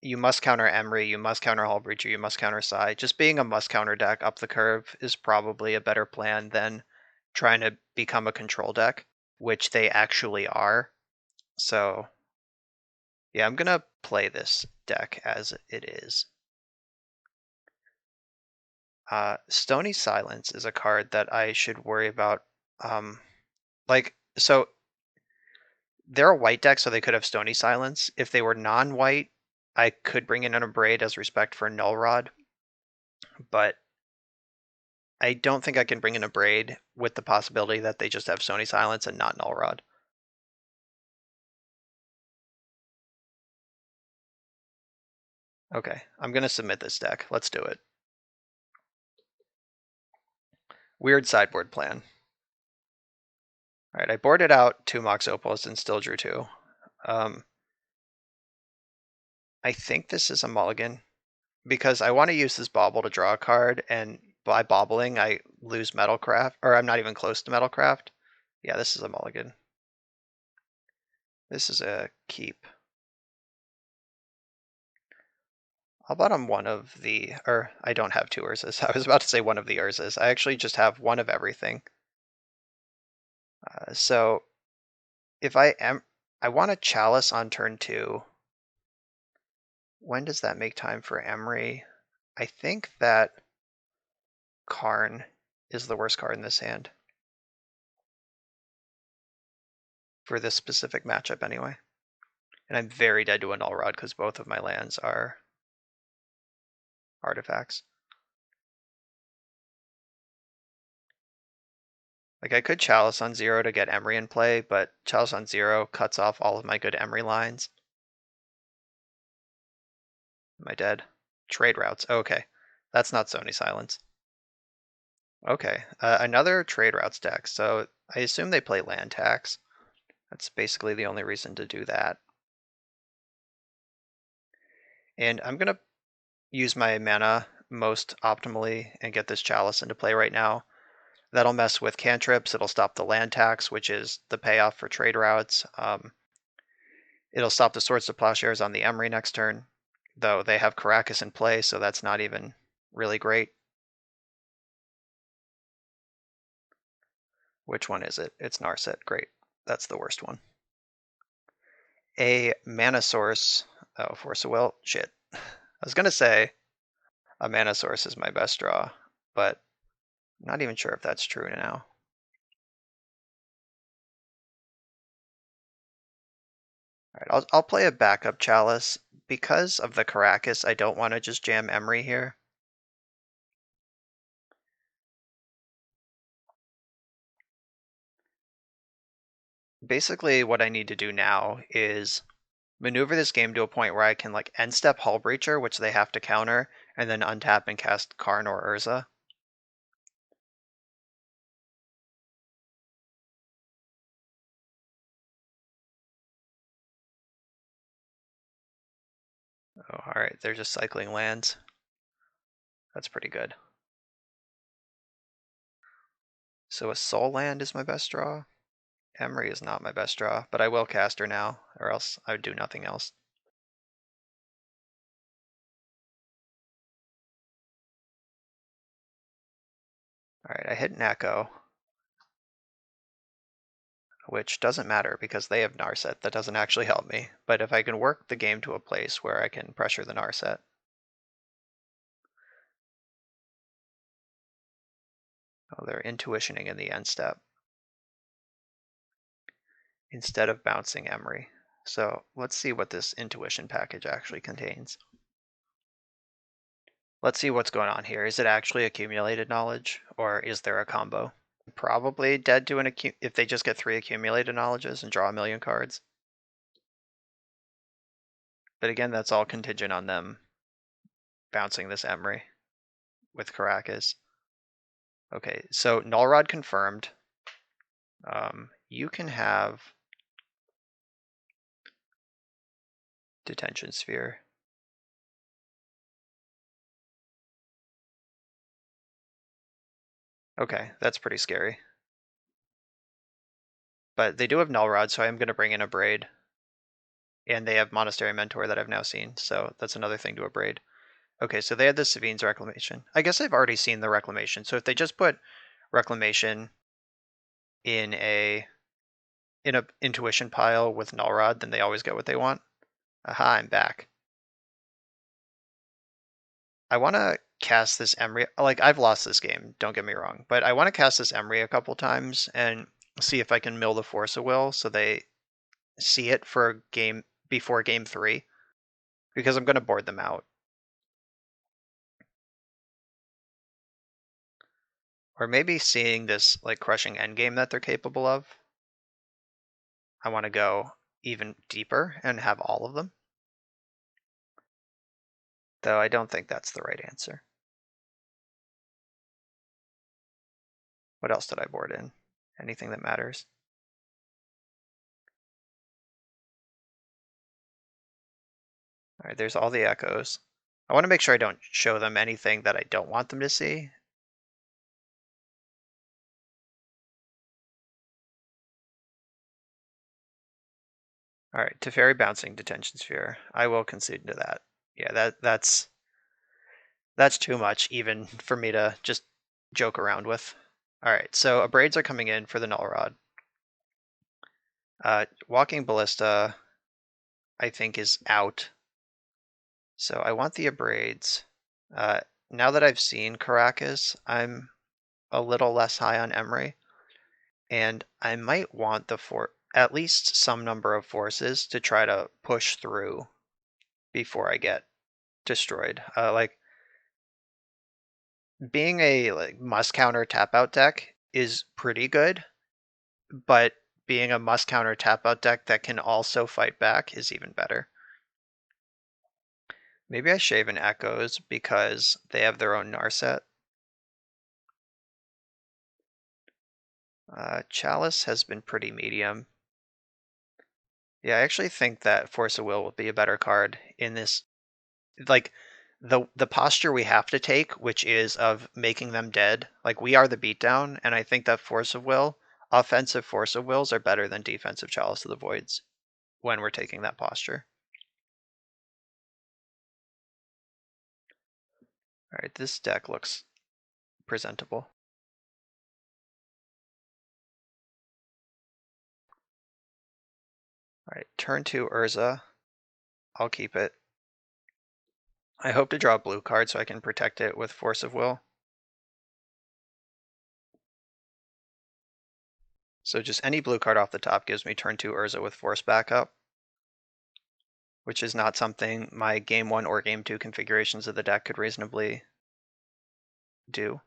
you must counter Emery, you must counter Hull Breacher, you must counter Sai, just being a must counter deck up the curve is probably a better plan than trying to become a control deck, which they actually are. So yeah, I'm gonna play this deck as it is. Stony Silence is a card that I should worry about. So they're a white deck, so they could have Stony Silence. If they were non-white, I could bring in an Abrade as respect for Null Rod, but I don't think I can bring in a Braid with the possibility that they just have Stony Silence and not Null Rod. Okay, I'm going to submit this deck. Let's do it. Weird sideboard plan. All right, I boarded out 2 Mox Opals and still drew 2. I think this is a mulligan because I want to use this bauble to draw a card, and by bobbling, I lose Metalcraft, or I'm not even close to Metalcraft. Yeah, this is a mulligan. This is a keep. I'll bottom one of the, or I don't have two Urzas. I was about to say one of the Urzas. I actually just have one of everything. So if I want a Chalice on turn 2. When does that make time for Emery? I think that Karn is the worst card in this hand. For this specific matchup anyway. And I'm very dead to a Null Rod because both of my lands are artifacts. Like I could Chalice on 0 to get Emery in play, but Chalice on 0 cuts off all of my good Emery lines. Am I dead? Trade routes. Okay. That's not Sony Silence. Okay. Another trade routes deck. So I assume they play land tax. That's basically the only reason to do that. And I'm going to use my mana most optimally and get this Chalice into play right now. That'll mess with cantrips. It'll stop the land tax, which is the payoff for trade routes. It'll stop the Swords to Plowshares on the Emery next turn, though they have Caracas in play, so that's not even really great. Which one is it? It's Narset. Great. That's the worst one. A mana source. Oh, Force of Will. Shit. I was going to say a mana source is my best draw, but I'm not even sure if that's true now. All right, I'll play a backup Chalice. Because of the Caracas, I don't want to just jam Emery here. Basically, what I need to do now is maneuver this game to a point where I can like end step Hull Breacher, which they have to counter, and then untap and cast Karn or Urza. Oh, alright, they're just cycling lands. That's pretty good. So a Soul Land is my best draw. Emery is not my best draw, but I will cast her now, or else I would do nothing else. Alright, I hit an Echo, which doesn't matter because they have Narset. That doesn't actually help me. But if I can work the game to a place where I can pressure the Narset. Oh, they're intuitioning in the end step instead of bouncing Emery. So let's see what this intuition package actually contains. Let's see what's going on here. Is it actually accumulated knowledge, or is there a combo? Probably dead to an if they just get 3 accumulated knowledges and draw a million cards. But again, that's all contingent on them bouncing this Emery with Caracas. Okay, so Null Rod confirmed. You can have Detention Sphere. Okay, that's pretty scary. But they do have Null Rod, so I'm going to bring in a Braid. And they have Monastery Mentor that I've now seen, so that's another thing to a Braid. Okay, so they had the Savine's Reclamation. I guess I've already seen the Reclamation, so if they just put Reclamation in a Intuition pile with Null Rod, then they always get what they want. Aha, I'm back. I want to cast this Emery. Like, I've lost this game, don't get me wrong, but I want to cast this Emery a couple times and see if I can mill the Force of Will so they see it for a game before game 3, because I'm going to board them out. Or maybe seeing this like crushing endgame that they're capable of. I want to go even deeper and have all of them. Though I don't think that's the right answer. What else did I board in? Anything that matters? Alright, there's all the echoes. I want to make sure I don't show them anything that I don't want them to see. All right, Teferi bouncing Detention Sphere. I will concede to that. Yeah, that's too much even for me to just joke around with. All right, so Abrades are coming in for the Null Rod. Walking Ballista, I think, is out. So I want the Abrades. Now that I've seen Caracas, I'm a little less high on Emery. And I might want at least some number of forces to try to push through before I get destroyed. Like being a must counter tap out deck is pretty good, but being a must counter tap out deck that can also fight back is even better. Maybe I shave in Echoes because they have their own Narset. Chalice has been pretty medium. Yeah, I actually think that Force of Will be a better card in this. Like the posture we have to take, which is of making them dead. Like we are the beatdown, and I think that Force of Will, offensive Force of Wills are better than defensive Chalice of the Voids when we're taking that posture. All right, this deck looks presentable. All right, turn 2 Urza. I'll keep it. I hope to draw a blue card so I can protect it with Force of Will. So just any blue card off the top gives me turn 2 Urza with Force backup, which is not something my game 1 or game 2 configurations of the deck could reasonably do.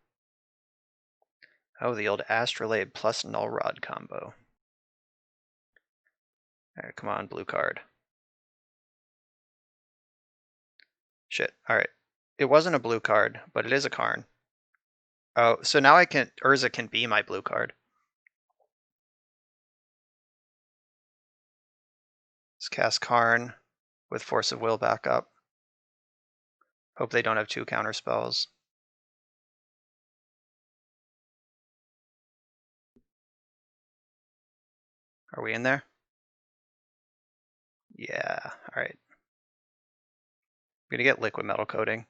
Oh, the old Astrolabe plus Null Rod combo. Alright, come on, blue card. Shit, alright. It wasn't a blue card, but it is a Karn. Oh, so now Urza can be my blue card. Let's cast Karn with Force of Will backup. Hope they don't have 2 counter spells. Are we in there? Yeah, alright. I'm gonna get liquid metal coating.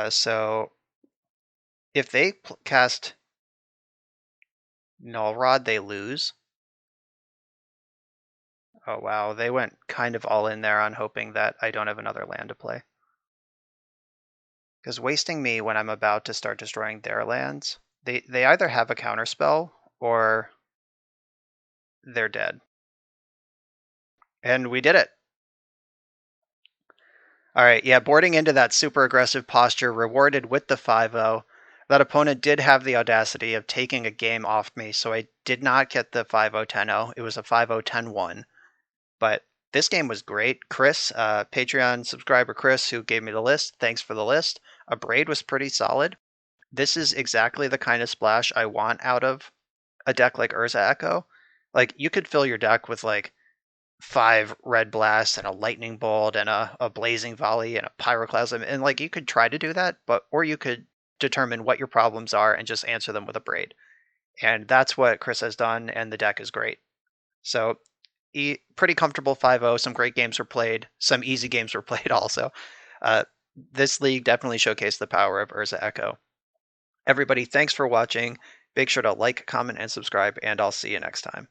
So if they cast Null Rod, they lose. Oh wow, they went kind of all in there on hoping that I don't have another land to play. Because wasting me when I'm about to start destroying their lands, they either have a counterspell or they're dead. And we did it. All right, yeah, boarding into that super aggressive posture, rewarded with the 5-0. That opponent did have the audacity of taking a game off me, so I did not get the 5-0, 10-0. It was a 5-0, 10-1. But this game was great. Chris, Patreon subscriber Chris, who gave me the list, thanks for the list. Abrade was pretty solid. This is exactly the kind of splash I want out of a deck like Urza Echo. Like, you could fill your deck with, like, 5 Red Blasts and a Lightning Bolt and a Blazing Volley and a Pyroclasm, and, like, you could try to do that, or you could determine what your problems are and just answer them with Abrade. And that's what Chris has done, and the deck is great. So, pretty comfortable 5-0. Some great games were played. Some easy games were played also. This league definitely showcased the power of Urza Echo. Everybody, thanks for watching. Make sure to like, comment, and subscribe, and I'll see you next time.